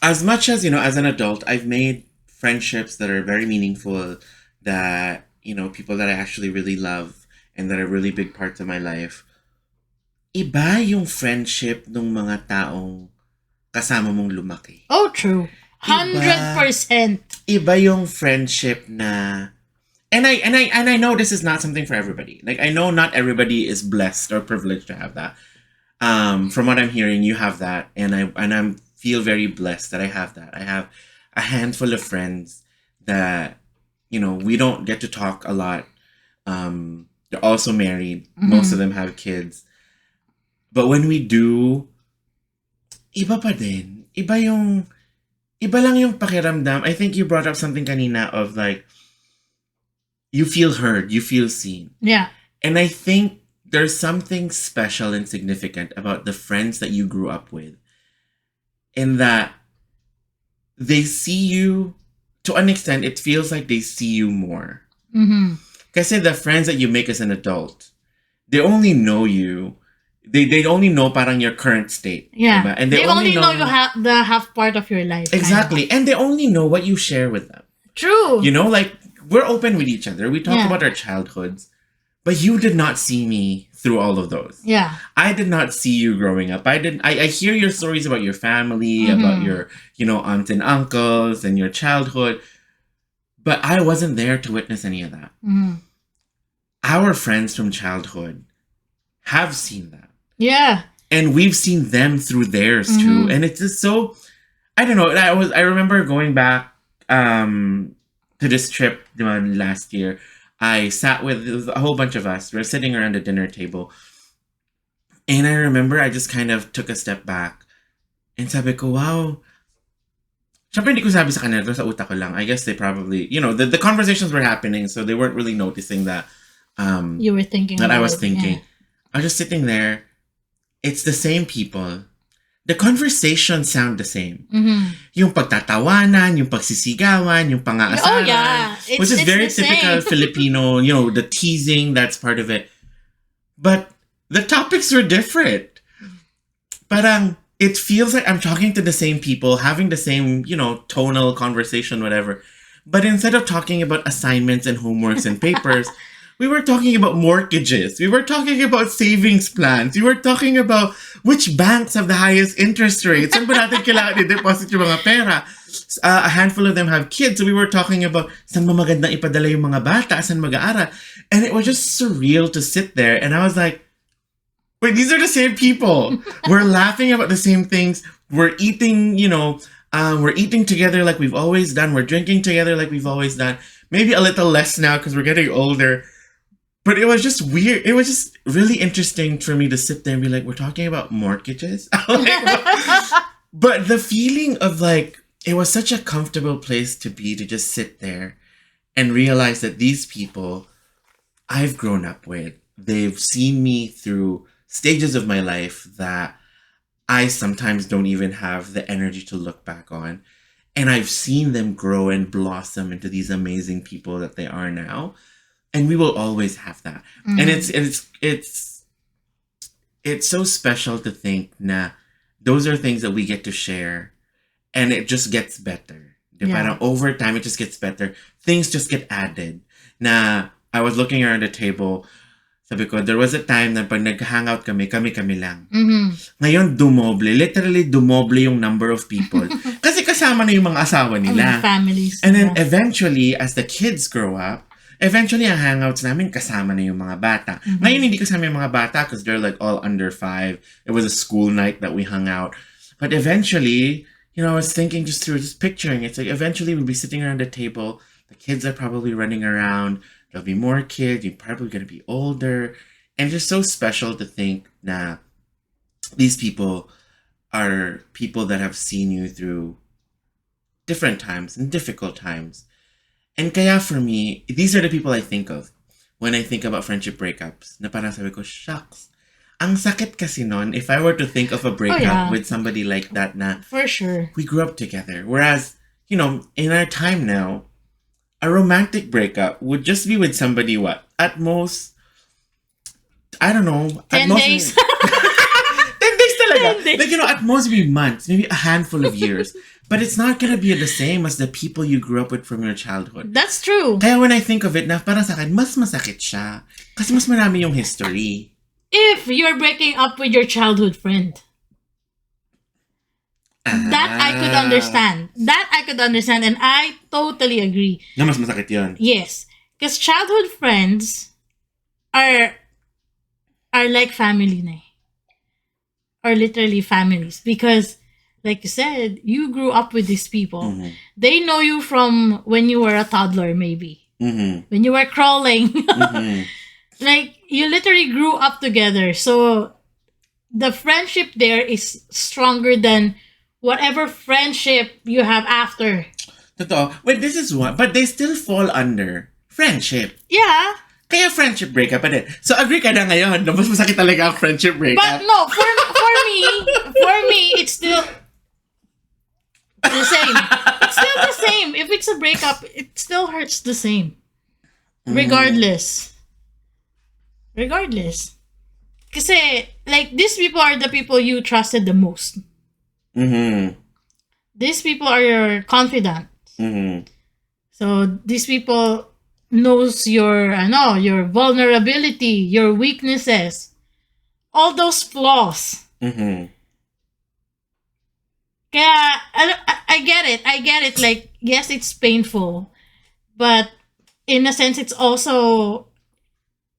Speaker 2: as much as, as an adult, I've made friendships that are very meaningful, that, people that I actually really love and that are really big parts of my life. Iba yung friendship ng mga taong kasama mong lumaki.
Speaker 1: Oh, true.
Speaker 2: Iba.
Speaker 1: 100%.
Speaker 2: Iba yung friendship na, and I know this is not something for everybody. Like, I know not everybody is blessed or privileged to have that. From what I'm hearing, you have that, and I'm feel very blessed that I have that. I have a handful of friends that, we don't get to talk a lot. They're also married. Most of them have kids. But when we do, iba pa din. Iba lang yung pakiramdam. I think you brought up something kanina of like, you feel heard, you feel seen.
Speaker 1: Yeah.
Speaker 2: And I think there's something special and significant about the friends that you grew up with, in that they see you, to an extent, it feels like they see you more. Kasi the friends that you make as an adult, they only know you. They only know parang your current state.
Speaker 1: Yeah.
Speaker 2: Diba? And
Speaker 1: they only know you have the half part of your life.
Speaker 2: Exactly. And they only know what you share with them.
Speaker 1: True.
Speaker 2: Like, we're open with each other. We talk about our childhoods. But you did not see me through all of those.
Speaker 1: Yeah.
Speaker 2: I did not see you growing up. I hear your stories about your family, about your, aunts and uncles and your childhood. But I wasn't there to witness any of that. Our friends from childhood have seen that.
Speaker 1: Yeah.
Speaker 2: And we've seen them through theirs too. And it's just so, I don't know. I remember going back to this trip last year. I sat with a whole bunch of us. We're sitting around a dinner table. And I remember I just kind of took a step back. And sabi ko, wow. Siyempre hindi ko sabi sa kanila, sa utak ko lang. I guess they probably, the conversations were happening, so they weren't really noticing that.
Speaker 1: You were thinking.
Speaker 2: That I was thinking. Yeah. I was just sitting there. It's the same people. The conversations sound the same. Yung pagtatawanan, yung pagsisigawan, yung pang-aasaran.
Speaker 1: Oh, yeah.
Speaker 2: Which is very typical Filipino, the teasing, that's part of it. But the topics were different. Parang, it feels like I'm talking to the same people, having the same, tonal conversation, whatever. But instead of talking about assignments and homeworks and papers, we were talking about mortgages. We were talking about savings plans. We were talking about which banks have the highest interest rates. Saan ba natin kailangan i-deposit yung mga pera? A handful of them have kids. So we were talking about saan ba magandang ipadala yung mga bata, saan mag-aaral. And it was just surreal to sit there. And I was like, wait, these are the same people. We're laughing about the same things. We're eating, we're eating together like we've always done. We're drinking together like we've always done. Maybe a little less now because we're getting older. But it was just weird. It was just really interesting for me to sit there and be like, we're talking about mortgages? But the feeling of like, it was such a comfortable place to be, to just sit there and realize that these people I've grown up with, they've seen me through stages of my life that I sometimes don't even have the energy to look back on. And I've seen them grow and blossom into these amazing people that they are now. And we will always have that. And it's so special to think na those are things that we get to share, and it just gets better. Parang over time, it just gets better. Things just get added. Na I was looking around the table, sabi ko, there was a time na pag nag-hangout kami lang. Ngayon, literally dumoble yung number of people. Kasi kasama na yung mga asawa nila.
Speaker 1: Families.
Speaker 2: And then eventually, as the kids grow up, eventually, ang hangouts namin kasama na yung mga bata. Ngayon, hindi kasama yung mga bata because they're like all under 5. It was a school night that we hung out. But eventually, I was thinking just picturing it. It's like eventually we'll be sitting around the table. The kids are probably running around. There'll be more kids. You're probably going to be older. And it's just so special to think na these people are people that have seen you through different times and difficult times. And kaya for me, these are the people I think of when I think about friendship breakups. Na parang sabi ko, shucks. Ang sakit kasi nun, if I were to think of a breakup with somebody like that na,
Speaker 1: for sure,
Speaker 2: we grew up together. Whereas, in our time now, a romantic breakup would just be with somebody at most, I don't know.
Speaker 1: 10 days.
Speaker 2: 10 days talaga.
Speaker 1: Depende.
Speaker 2: Like, at most maybe months, maybe a handful of years. But it's not gonna be the same as the people you grew up with from your childhood.
Speaker 1: That's true.
Speaker 2: Kaya when I think of it, na parang sa akin, mas masakit siya. Kasi mas marami yung history.
Speaker 1: If you're breaking up with your childhood friend, that I could understand. That I could understand, and I totally agree.
Speaker 2: Na mas masakit yun.
Speaker 1: Yes, because childhood friends are like family na. Are literally families because, like you said, you grew up with these people.
Speaker 2: Mm-hmm.
Speaker 1: They know you from when you were a toddler, maybe.
Speaker 2: Mm-hmm.
Speaker 1: When you were crawling.
Speaker 2: Mm-hmm.
Speaker 1: Like, you literally grew up together. So, the friendship there is stronger than whatever friendship you have after.
Speaker 2: Totoo. Wait, this is what, but they still fall under friendship.
Speaker 1: Yeah.
Speaker 2: Kaya friendship breakup pa din. So, agree ka na ngayon na mas masakit talaga ang friendship breakup.
Speaker 1: But no, for me, it's still the same. It's still the same. If it's a breakup, it still hurts the same. Regardless. Kasi, like, these people are the people you trusted the most.
Speaker 2: Mm-hmm.
Speaker 1: These people are your confidant.
Speaker 2: Mm-hmm.
Speaker 1: So, these people knows your vulnerability, your weaknesses, all those flaws.
Speaker 2: Mm-hmm.
Speaker 1: Kaya, I get it. Like, yes, it's painful. But, in a sense, it's also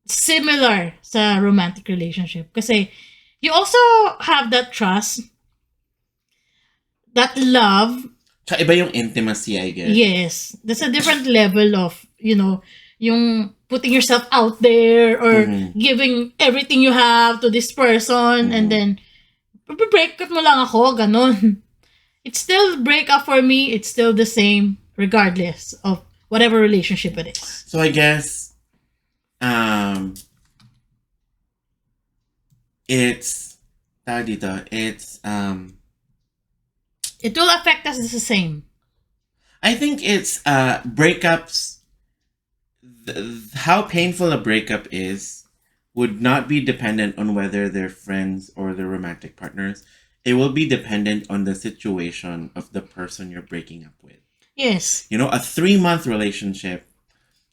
Speaker 1: similar sa romantic relationship. Kasi, you also have that trust, that love.
Speaker 2: Tsaka iba yung intimacy, I guess.
Speaker 1: Yes. That's a different level of, yung putting yourself out there or giving everything you have to this person and then, break up mo lang ako, ganon. It's still break up for me. It's still the same regardless of whatever relationship it is.
Speaker 2: So I guess it's
Speaker 1: it will affect us the same.
Speaker 2: I think it's breakups. How painful a breakup is would not be dependent on whether they're friends or they're romantic partners. It will be dependent on the situation of the person you're breaking up with.
Speaker 1: Yes.
Speaker 2: A 3-month relationship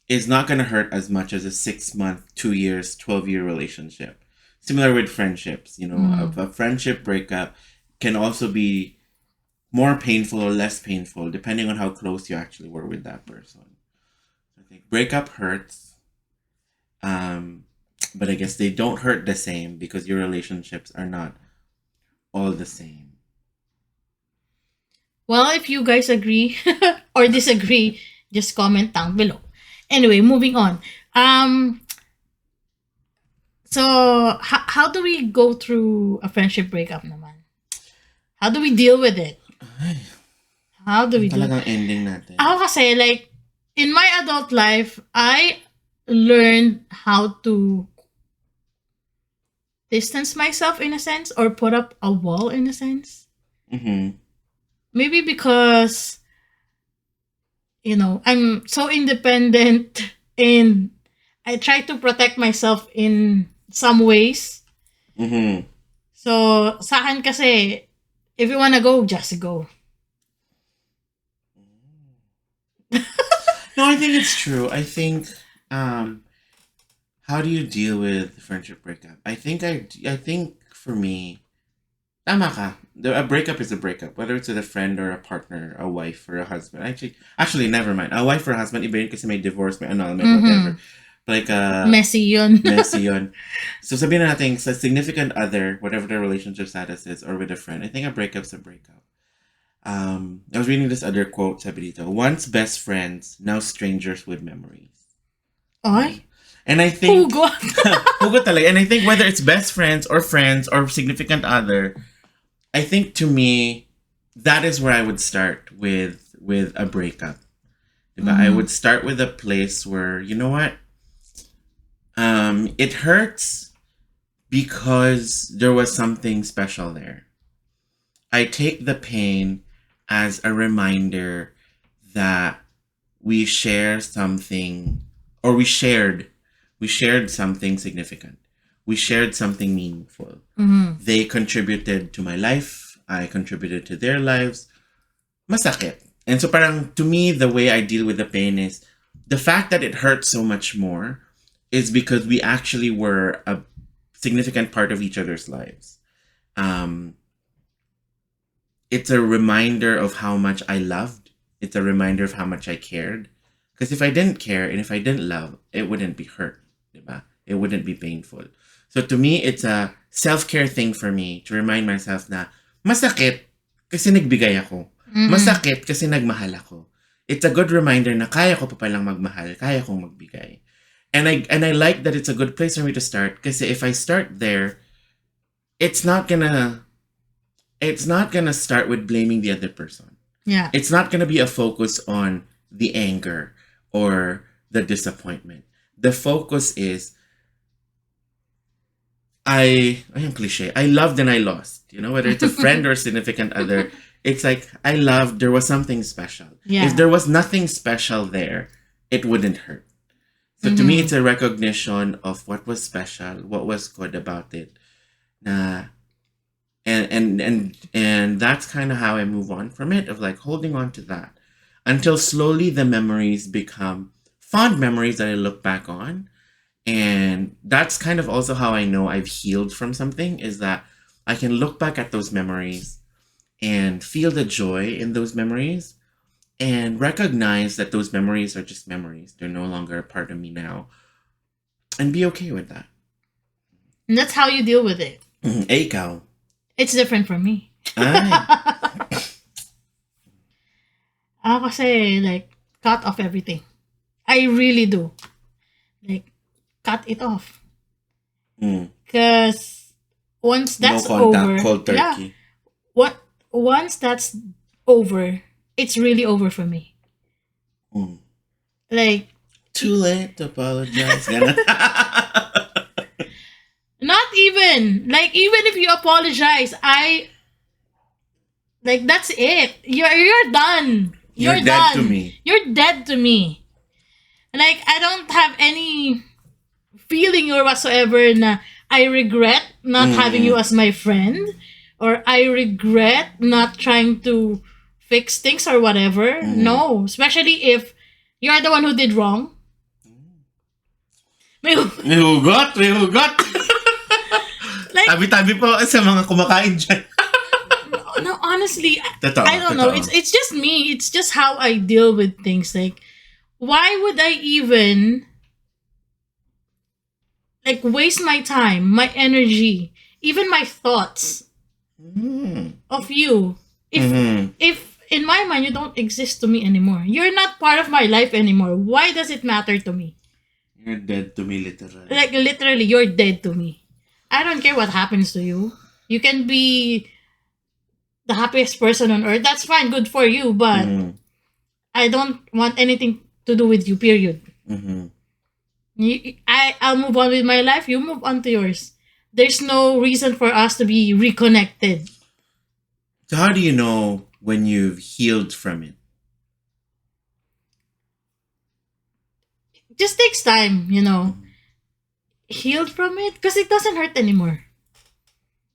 Speaker 2: is not going to hurt as much as a 6-month, 2 years, 12-year relationship. Similar with friendships, a friendship breakup can also be more painful or less painful depending on how close you actually were with that person. I think breakup hurts, but I guess they don't hurt the same because your relationships are not all the same.
Speaker 1: Well, if you guys agree or disagree, just comment down below. Anyway, moving on. So how do we go through a friendship breakup naman? How do we deal with it? How do we do it?
Speaker 2: Talagang ending natin.
Speaker 1: Ako kasi, like, in my adult life, I learned how to distance myself in a sense or put up a wall in a sense.
Speaker 2: Mm-hmm.
Speaker 1: Maybe because, I'm so independent and I try to protect myself in some ways.
Speaker 2: Mm-hmm.
Speaker 1: So, sa akin kasi, if you wanna go, just go.
Speaker 2: No, I think it's true. I think, how do you deal with friendship breakup? I think for me, tama ka. A breakup is a breakup. Whether it's with a friend or a partner, a wife or a husband. Actually, never mind. A wife or a husband, iba yun kasi may divorce, may annulment, whatever. Like,
Speaker 1: messy yun.
Speaker 2: messy yun. So sabihin na natin, sa significant other, whatever their relationship status is, or with a friend, I think a breakup's a breakup. I was reading this other quote, sabi dito, once best friends, now strangers with memories.
Speaker 1: Ay?
Speaker 2: And I think...
Speaker 1: Hugot.
Speaker 2: Hugot talaga. And I think whether it's best friends or significant other, I think to me, that is where I would start with a breakup. Diba? I would start with a place where, you know what? It hurts because there was something special there. I take the pain as a reminder that we share something, or we shared something significant. We shared something meaningful. They contributed to my life. I contributed to their lives. Masakit. And so parang, to me, the way I deal with the pain is, the fact that it hurts so much more is because we actually were a significant part of each other's lives. It's a reminder of how much I loved. It's a reminder of how much I cared. Because if I didn't care and if I didn't love, it wouldn't be hurt. Diba? It wouldn't be painful. So to me, it's a self-care thing for me to remind myself na masakit kasi nagbigay ako. Masakit kasi nagmahal ako. It's a good reminder na kaya ko pa palang magmahal, kaya kong magbigay. And I like that it's a good place for me to start, kasi if I start there, it's not gonna start with blaming the other person.
Speaker 1: Yeah.
Speaker 2: It's not gonna be a focus on the anger or the disappointment. The focus is, I'm cliche. I loved and I lost. You know, whether it's a friend or a significant other, it's like, I loved, there was something special.
Speaker 1: Yeah.
Speaker 2: If there was nothing special there, it wouldn't hurt. So to me, it's a recognition of what was special, what was good about it. And that's kind of how I move on from it, of like holding on to that until slowly the memories become fond memories that I look back on. And that's kind of also how I know I've healed from something, is that I can look back at those memories and feel the joy in those memories and recognize that those memories are just memories. They're no longer a part of me now. And be okay with that.
Speaker 1: And that's how you deal with it.
Speaker 2: Ikaw.
Speaker 1: It's different from me.
Speaker 2: Ay.
Speaker 1: Ako kasi, like, cut off everything. I really do. Like, cut it off. Because once that's
Speaker 2: no contact,
Speaker 1: over,
Speaker 2: cold turkey.
Speaker 1: Once that's over, it's really over for me. Like,
Speaker 2: too late to apologize.
Speaker 1: not even. Like, even if you apologize, like, that's it. You're done. You're
Speaker 2: dead
Speaker 1: done.
Speaker 2: to me.
Speaker 1: You're dead to me. Like, I don't have any feeling or whatsoever na I regret not having you as my friend, or I regret not trying to fix things or whatever. No. Especially if you're the one who did wrong.
Speaker 2: May hugot.
Speaker 1: Like,
Speaker 2: tabi-tabi po sa mga kumakain dyan.
Speaker 1: no, honestly,
Speaker 2: Totoo,
Speaker 1: I don't know.
Speaker 2: totoo.
Speaker 1: It's just me. It's just how I deal with things. Like, why would I even like waste my time, my energy, even my thoughts of you if in my mind you don't exist to me anymore? You're not part of my life anymore. Why does it matter to me?
Speaker 2: You're dead to me, literally.
Speaker 1: Like, literally, you're dead to me. I don't care what happens to you. You can be the happiest person on earth. That's fine, good for you, but I don't want anything to do with you, period. I'll move on with my life, you move on to yours. There's no reason for us to be reconnected.
Speaker 2: So how do you know when you've healed from it?
Speaker 1: It just takes time, you know. Healed from it because it doesn't hurt anymore.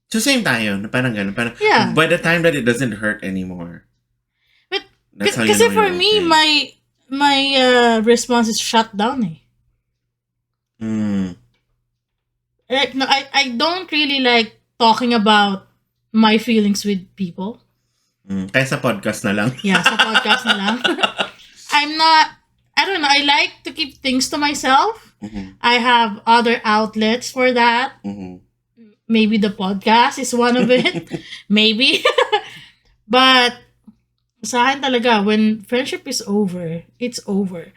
Speaker 2: So same tayo, na parang ganun. Parang,
Speaker 1: Yeah.
Speaker 2: by the time that it doesn't hurt anymore.
Speaker 1: But
Speaker 2: That's how you
Speaker 1: kasi
Speaker 2: know
Speaker 1: for
Speaker 2: you're
Speaker 1: me,
Speaker 2: okay.
Speaker 1: my response is shut down. Like, no, I don't really like talking about my feelings with people.
Speaker 2: Kaya sa podcast na lang.
Speaker 1: Yeah, sa podcast na lang. I don't know, I like to keep things to myself. I have other outlets for that. Maybe the podcast is one of it. Maybe. But sa akin talaga, when friendship is over, it's over.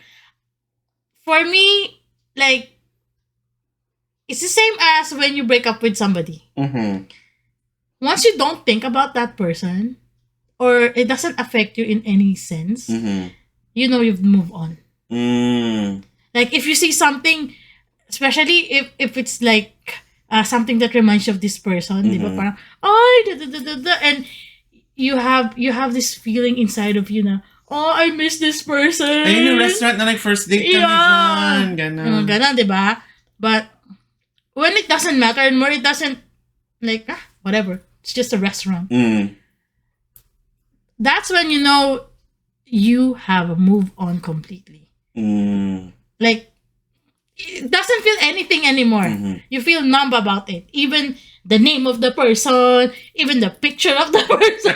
Speaker 1: For me, like, it's the same as when you break up with somebody. Once you don't think about that person, or it doesn't affect you in any sense, you know you've moved on. Like, if you see something, especially if it's like something that reminds you of this person, di ba? Parang, and you have this feeling inside of you na, oh, I miss this person.
Speaker 2: Ayun yung restaurant na like first date kami dyan. Ganon.
Speaker 1: Ganon, di ba? But when it doesn't matter and where it doesn't, like, whatever, it's just a restaurant. That's when you know you have moved on completely. Like, it doesn't feel anything anymore. You feel numb about it. Even the name of the person, even the picture of the person,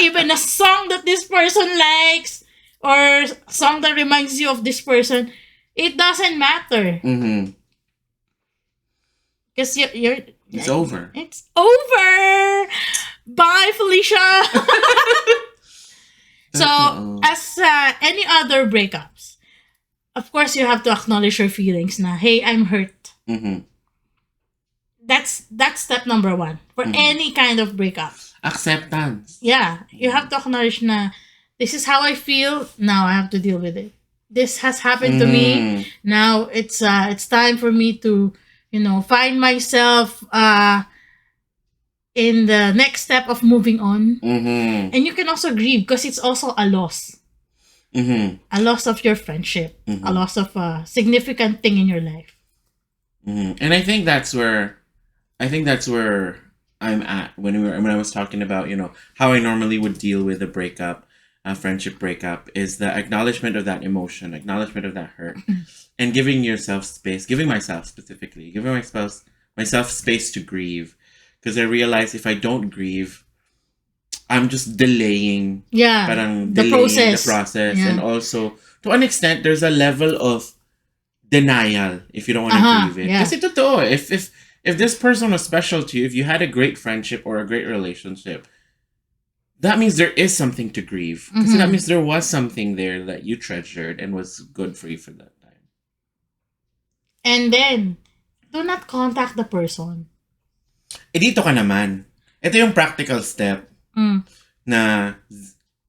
Speaker 1: even a song that this person likes, or song that reminds you of this person, it doesn't matter. Because you're
Speaker 2: It's over.
Speaker 1: It's over. Bye, Felicia. So, as any other breakups, of course, you have to acknowledge your feelings. Na, hey, I'm hurt. That's step number one for any kind of breakup.
Speaker 2: Acceptance.
Speaker 1: Yeah, you have to acknowledge na this is how I feel. Now I have to deal with it. This has happened to me. Now it's time for me to, find myself in the next step of moving on. And you can also grieve because it's also a loss. A loss of your friendship. A loss of a significant thing in your life.
Speaker 2: And I think that's where I'm at when I was talking about, how I normally would deal with a breakup, a friendship breakup, is the acknowledgement of that emotion, acknowledgement of that hurt, and giving yourself space, giving myself space to grieve. Because I realize if I don't grieve, I'm just delaying,
Speaker 1: the process. Yeah.
Speaker 2: And also, to an extent, there's a level of denial if you don't want to grieve it. Kasi totoo, if this person was special to you, if you had a great friendship or a great relationship, that means there is something to grieve. Kasi that means there was something there that you treasured and was good for you for that time.
Speaker 1: And then, do not contact the person.
Speaker 2: Dito ka naman. Ito yung practical step na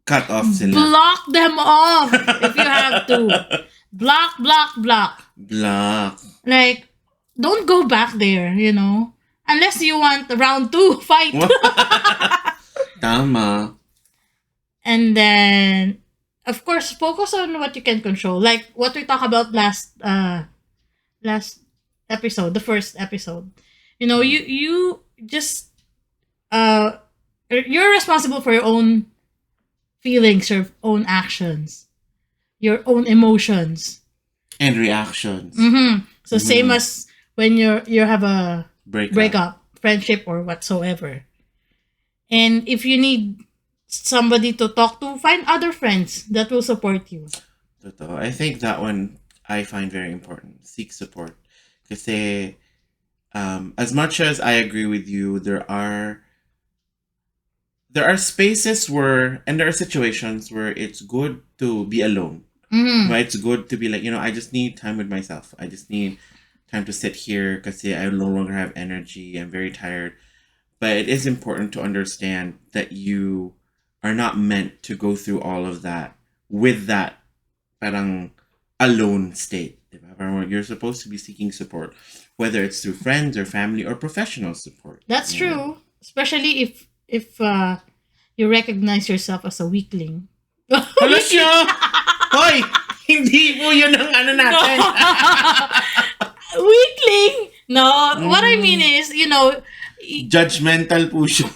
Speaker 2: cut off sila.
Speaker 1: Block them off if you have to. Block.
Speaker 2: Block.
Speaker 1: Like, don't go back there, Unless you want round 2 fight.
Speaker 2: Tama.
Speaker 1: And then, of course, focus on what you can control. Like what we talked about last episode, the first episode. You just you're responsible for your own feelings, your own actions, your own emotions
Speaker 2: and reactions.
Speaker 1: So same as when you have a
Speaker 2: breakup,
Speaker 1: friendship or whatsoever. And if you need somebody to talk to, find other friends that will support you.
Speaker 2: Totoo. I think that one I find very important. Seek support. Kasi as much as I agree with you, there are spaces where, and there are situations where it's good to be alone. Right? It's good to be like, I just need time with myself. I just need time to sit here because I no longer have energy. I'm very tired. But it is important to understand that you are not meant to go through all of that with that parang alone state. Diba? You're supposed to be seeking support, whether it's through friends or family or professional support.
Speaker 1: That's true. Especially if you recognize yourself as a weakling.
Speaker 2: Hala siya! Hoy! Hindi mo yun ang natin.
Speaker 1: Weakling? No. What I mean is,
Speaker 2: judgmental po siya.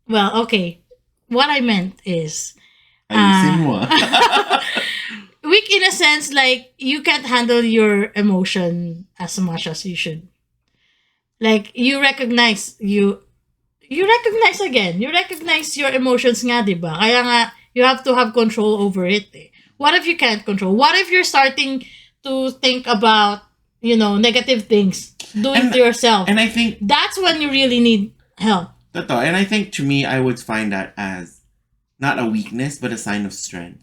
Speaker 1: Well, okay. What I meant is,
Speaker 2: ayusin mo.
Speaker 1: weak in a sense, like, you can't handle your emotion as much as you should. Like, you recognize again. You recognize your emotions nga, diba? Kaya nga, you have to have control over it. Eh. What if you can't control? What if you're starting to think about, negative things? Do it to yourself.
Speaker 2: And I think
Speaker 1: that's when you really need help.
Speaker 2: Totoo. And I think, to me, I would find that as not a weakness, but a sign of strength.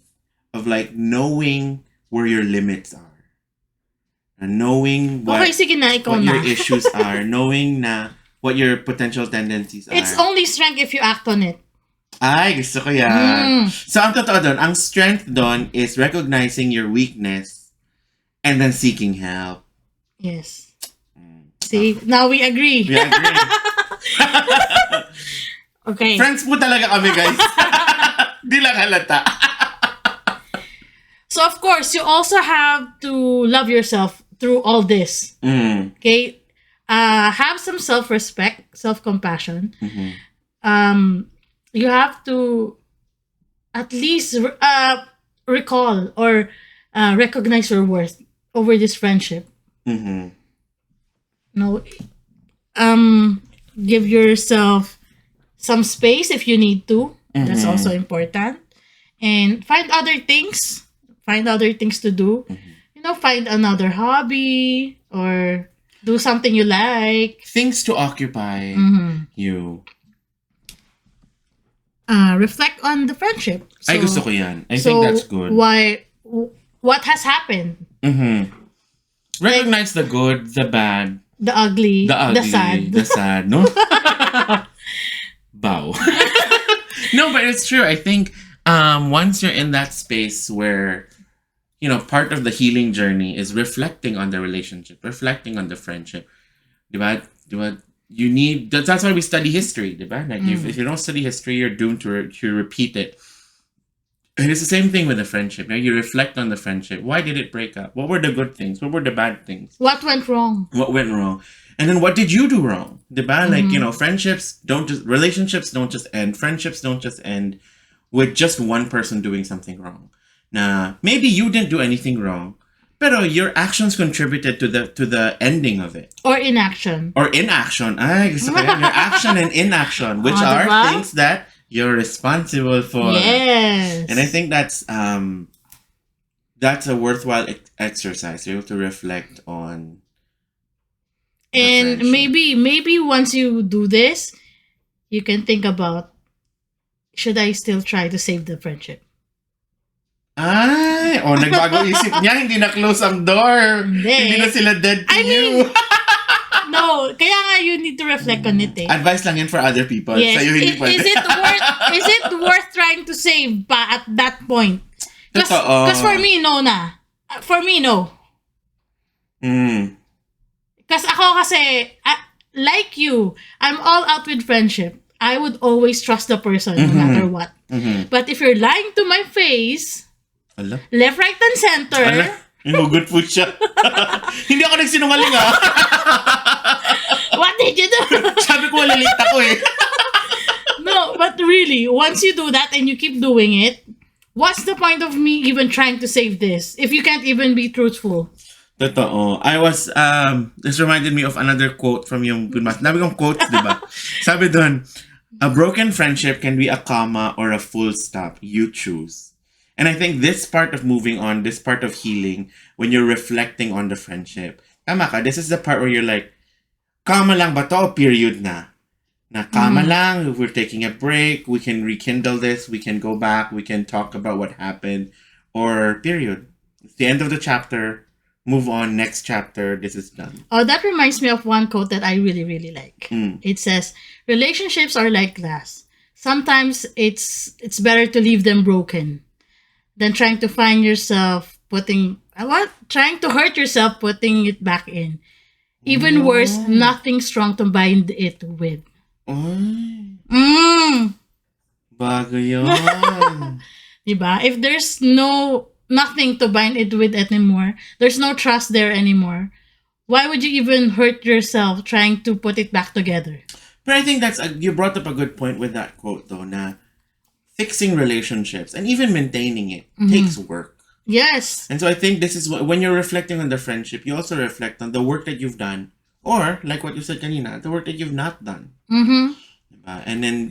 Speaker 2: Of, like, knowing where your limits are. And knowing what your issues are. Knowing what your potential tendencies are.
Speaker 1: It's only strength if you act on it.
Speaker 2: Ay, gusto ko yan. So, ang totoo doon, ang strength doon is recognizing your weakness and then seeking help.
Speaker 1: Yes. See, now we agree.
Speaker 2: We agree.
Speaker 1: Okay.
Speaker 2: Friends po talaga kami, guys. Di lang halata.
Speaker 1: So, of course, you also have to love yourself through all this.
Speaker 2: Mm.
Speaker 1: Okay? Have some self-respect, self-compassion. You have to at least recall or recognize your worth over this friendship.
Speaker 2: Mm-hmm.
Speaker 1: No, um, give yourself some space if you need to. That's also important. And find other things. Find other things to do. Find another hobby or do something you like.
Speaker 2: Things to occupy you.
Speaker 1: Reflect on the friendship.
Speaker 2: Ay, gusto ko yan. I think that's good.
Speaker 1: What has happened?
Speaker 2: Recognize the good, the bad,
Speaker 1: The ugly, the sad.
Speaker 2: the sad, no? Bow. No, but it's true. I think once you're in that space where, part of the healing journey is reflecting on the relationship, reflecting on the friendship. Diba? You need, that's why we study history, diba? Like if you don't study history, you're doomed to repeat it. And it's the same thing with the friendship. You reflect on the friendship. Why did it break up? What were the good things? What were the bad things?
Speaker 1: What went wrong?
Speaker 2: What went wrong? And then what did you do wrong? Diba? Like, relationships don't just end. Friendships don't just end with just one person doing something wrong. Now, maybe you didn't do anything wrong, pero your actions contributed to the ending of it.
Speaker 1: Or inaction.
Speaker 2: Ay, gusto ko yan. Your action and inaction, which are
Speaker 1: diba?
Speaker 2: things that you're responsible for.
Speaker 1: Yes.
Speaker 2: And I think that's a worthwhile exercise. You have to reflect on.
Speaker 1: And maybe once you do this, you can think about, should I still try to save the friendship?
Speaker 2: Ay! Nagbago isip niya. Hindi na close ang door. Hindi na sila dead to you.
Speaker 1: No, kaya nga you need to reflect on it.
Speaker 2: Advice lang yan for other people.
Speaker 1: Yes.
Speaker 2: Sa'yo hindi pwede.
Speaker 1: Is it worth trying to save pa at that point? Because for me, no na. For me, no. Because ako kasi, like you, I'm all out with friendship. I would always trust the person no matter what. But if you're lying to my face, left, right, and center.
Speaker 2: Good food siya. Hindi ako nagsinungaling
Speaker 1: What did you do?
Speaker 2: Sabi ko malilate ako
Speaker 1: No, but really, once you do that and you keep doing it, what's the point of me even trying to save this if you can't even be truthful?
Speaker 2: Totoo. This reminded me of another quote from yung Good Math. Nabi kong quotes, di ba? Sabi doon, a broken friendship can be a comma or a full stop. You choose. And I think this part of moving on, this part of healing, when you're reflecting on the friendship, tama ka, this is the part where you're like, comma lang ba to? Period na. Na comma lang, if we're taking a break, we can rekindle this, we can go back, we can talk about what happened, or period. It's the end of the chapter, move on, next chapter, this is done.
Speaker 1: Oh, that reminds me of one quote that I really, really like. It says, relationships are like glass. Sometimes it's better to leave them broken than trying to find yourself trying to hurt yourself putting it back in. Even worse, nothing strong to bind it with.
Speaker 2: Bago yun.
Speaker 1: Diba? If there's nothing to bind it with anymore, there's no trust there anymore, why would you even hurt yourself trying to put it back together?
Speaker 2: But I think you brought up a good point with that quote though, na fixing relationships and even maintaining it takes work.
Speaker 1: Yes.
Speaker 2: And so I think this is when you're reflecting on the friendship, you also reflect on the work that you've done, or like what you said kanina, the work that you've not done. Diba? And then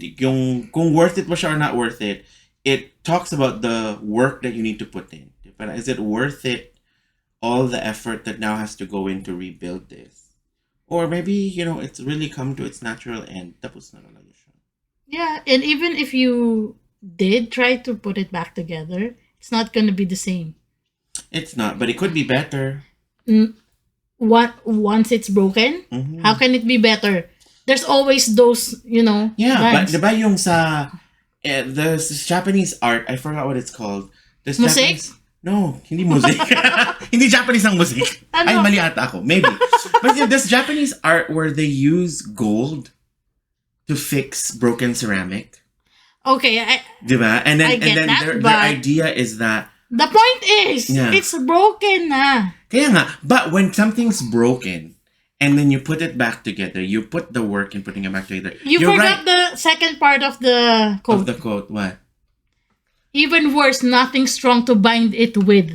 Speaker 2: kung worth it ba siya or not worth it, it talks about the work that you need to put in. Diba? Is it worth it, all the effort that now has to go in to rebuild this? Or maybe, it's really come to its natural end. Tapos na talaga siya.
Speaker 1: Yeah, and even if you did try to put it back together, it's not going to be the same.
Speaker 2: It's not, but it could be better.
Speaker 1: Once it's broken, how can it be better? There's always those,
Speaker 2: Yeah,
Speaker 1: times.
Speaker 2: but diba yung sa the Japanese art, I forgot what it's called.
Speaker 1: Music?
Speaker 2: No, hindi music. Hindi Japanese ang music. Ay, mali ata ako. Maybe. But this Japanese art where they use gold to fix broken ceramic.
Speaker 1: Okay,
Speaker 2: Diba? And then
Speaker 1: I get that,
Speaker 2: their
Speaker 1: but
Speaker 2: idea is that
Speaker 1: The point is,
Speaker 2: Yeah.
Speaker 1: it's broken na.
Speaker 2: Kaya nga, but when something's broken, and then you put it back together, you put the work in putting it back together.
Speaker 1: You
Speaker 2: You're
Speaker 1: forgot the second part of the
Speaker 2: right
Speaker 1: quote.
Speaker 2: of the quote. What?
Speaker 1: Even worse, nothing strong to bind it with.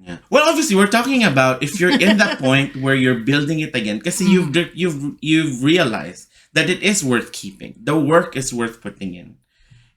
Speaker 2: Yeah. Well, obviously, we're talking about if you're in that point where you're building it again, because you've realized that it is worth keeping. The work is worth putting in,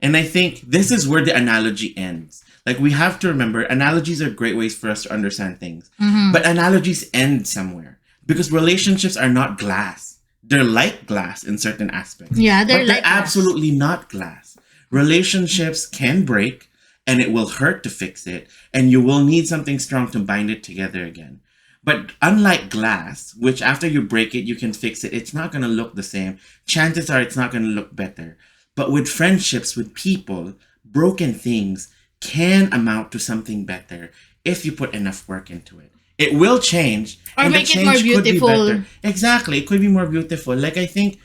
Speaker 2: and I think this is where the analogy ends. Like we have to remember, analogies are great ways for us to understand things, but analogies end somewhere because relationships are not glass. They're like glass in certain aspects.
Speaker 1: Yeah,
Speaker 2: but they're
Speaker 1: like glass.
Speaker 2: absolutely not glass. Relationships can break and it will hurt to fix it, and you will need something strong to bind it together again. But unlike glass, which after you break it, you can fix it, it's not going to look the same. Chances are it's not going to look better. But with friendships, with people, broken things can amount to something better if you put enough work into it. It will change.
Speaker 1: Or
Speaker 2: and
Speaker 1: make
Speaker 2: the
Speaker 1: it more
Speaker 2: change could be
Speaker 1: beautiful.
Speaker 2: better. Exactly. It could be more beautiful. Like I think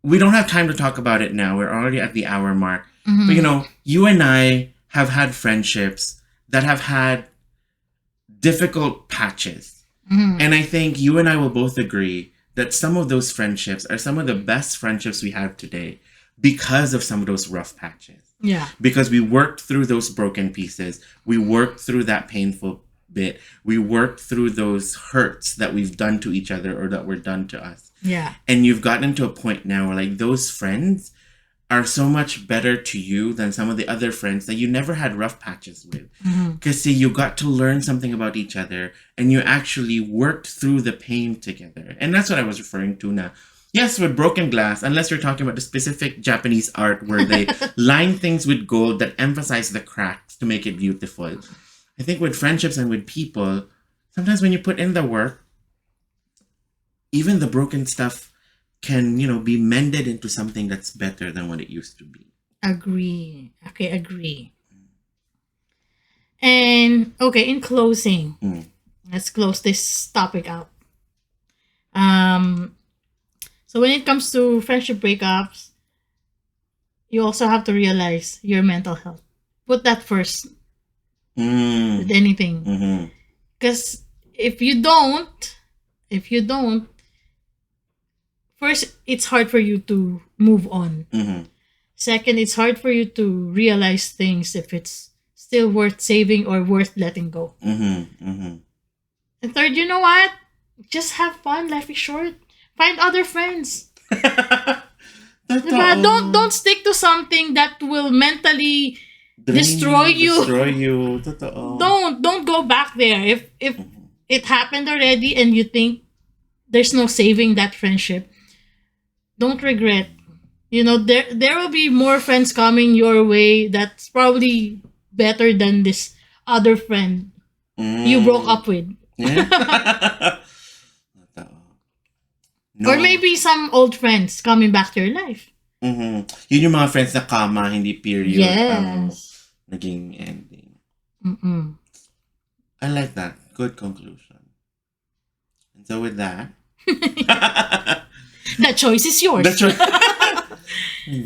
Speaker 2: we don't have time to talk about it now. We're already at the hour mark. But you know, you and I have had friendships that have had difficult patches. And I think you and I will both agree that some of those friendships are some of the best friendships we have today because of some of those rough patches.
Speaker 1: Yeah.
Speaker 2: Because we worked through those broken pieces. We worked through that painful bit. We worked through those hurts that we've done to each other or that were done to us.
Speaker 1: Yeah.
Speaker 2: And you've gotten to a point now where like those friends are so much better to you than some of the other friends that you never had rough patches with. Because see, you got to learn something about each other and you actually worked through the pain together. And that's what I was referring to now. Yes, with broken glass, unless you're talking about the specific Japanese art where they line things with gold that emphasize the cracks to make it beautiful. I think with friendships and with people, sometimes when you put in the work, even the broken stuff can, you know, be mended into something that's better than what it used to be.
Speaker 1: Agree. Okay, agree. And okay, in closing, let's close this topic out. So when it comes to friendship breakups, you also have to realize your mental health. Put that first with anything. Because if you don't, first, it's hard for you to move on. Second, it's hard for you to realize things if it's still worth saving or worth letting go. And third, you know what? Just have fun. Life is short. Find other friends. Diba? Don't stick to something that will mentally destroy you.
Speaker 2: Totoo.
Speaker 1: Don't go back there. If it happened already and you think there's no saving that friendship, don't regret. You know, there will be more friends coming your way that's probably better than this other friend you broke up with.
Speaker 2: Yeah. No.
Speaker 1: Or maybe some old friends coming back to your life.
Speaker 2: Yun yung mga friends na kama, hindi period.
Speaker 1: Yes.
Speaker 2: Naging ending. I like that. Good conclusion. And so with that...
Speaker 1: The choice is yours.
Speaker 2: That's right.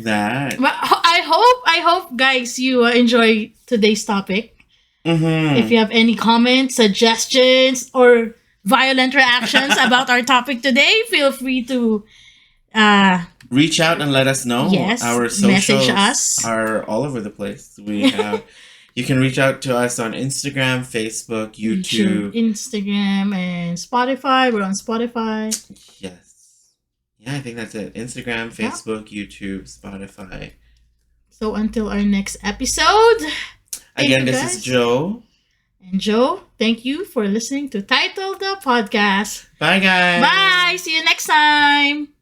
Speaker 2: That.
Speaker 1: But I hope guys you enjoy today's topic. If you have any comments, suggestions, or violent reactions about our topic today, feel free to
Speaker 2: reach out and let us know.
Speaker 1: Yes,
Speaker 2: our
Speaker 1: message
Speaker 2: socials
Speaker 1: us.
Speaker 2: are all over the place. We have you can reach out to us on Instagram, Facebook, YouTube,
Speaker 1: Instagram, and Spotify. We're on Spotify.
Speaker 2: Yes. Yeah, I think that's it. Instagram, Facebook, YouTube, Spotify.
Speaker 1: So until our next episode.
Speaker 2: Again, this is Joe.
Speaker 1: And Joe, thank you for listening to Title the Podcast.
Speaker 2: Bye, guys.
Speaker 1: Bye. See you next time.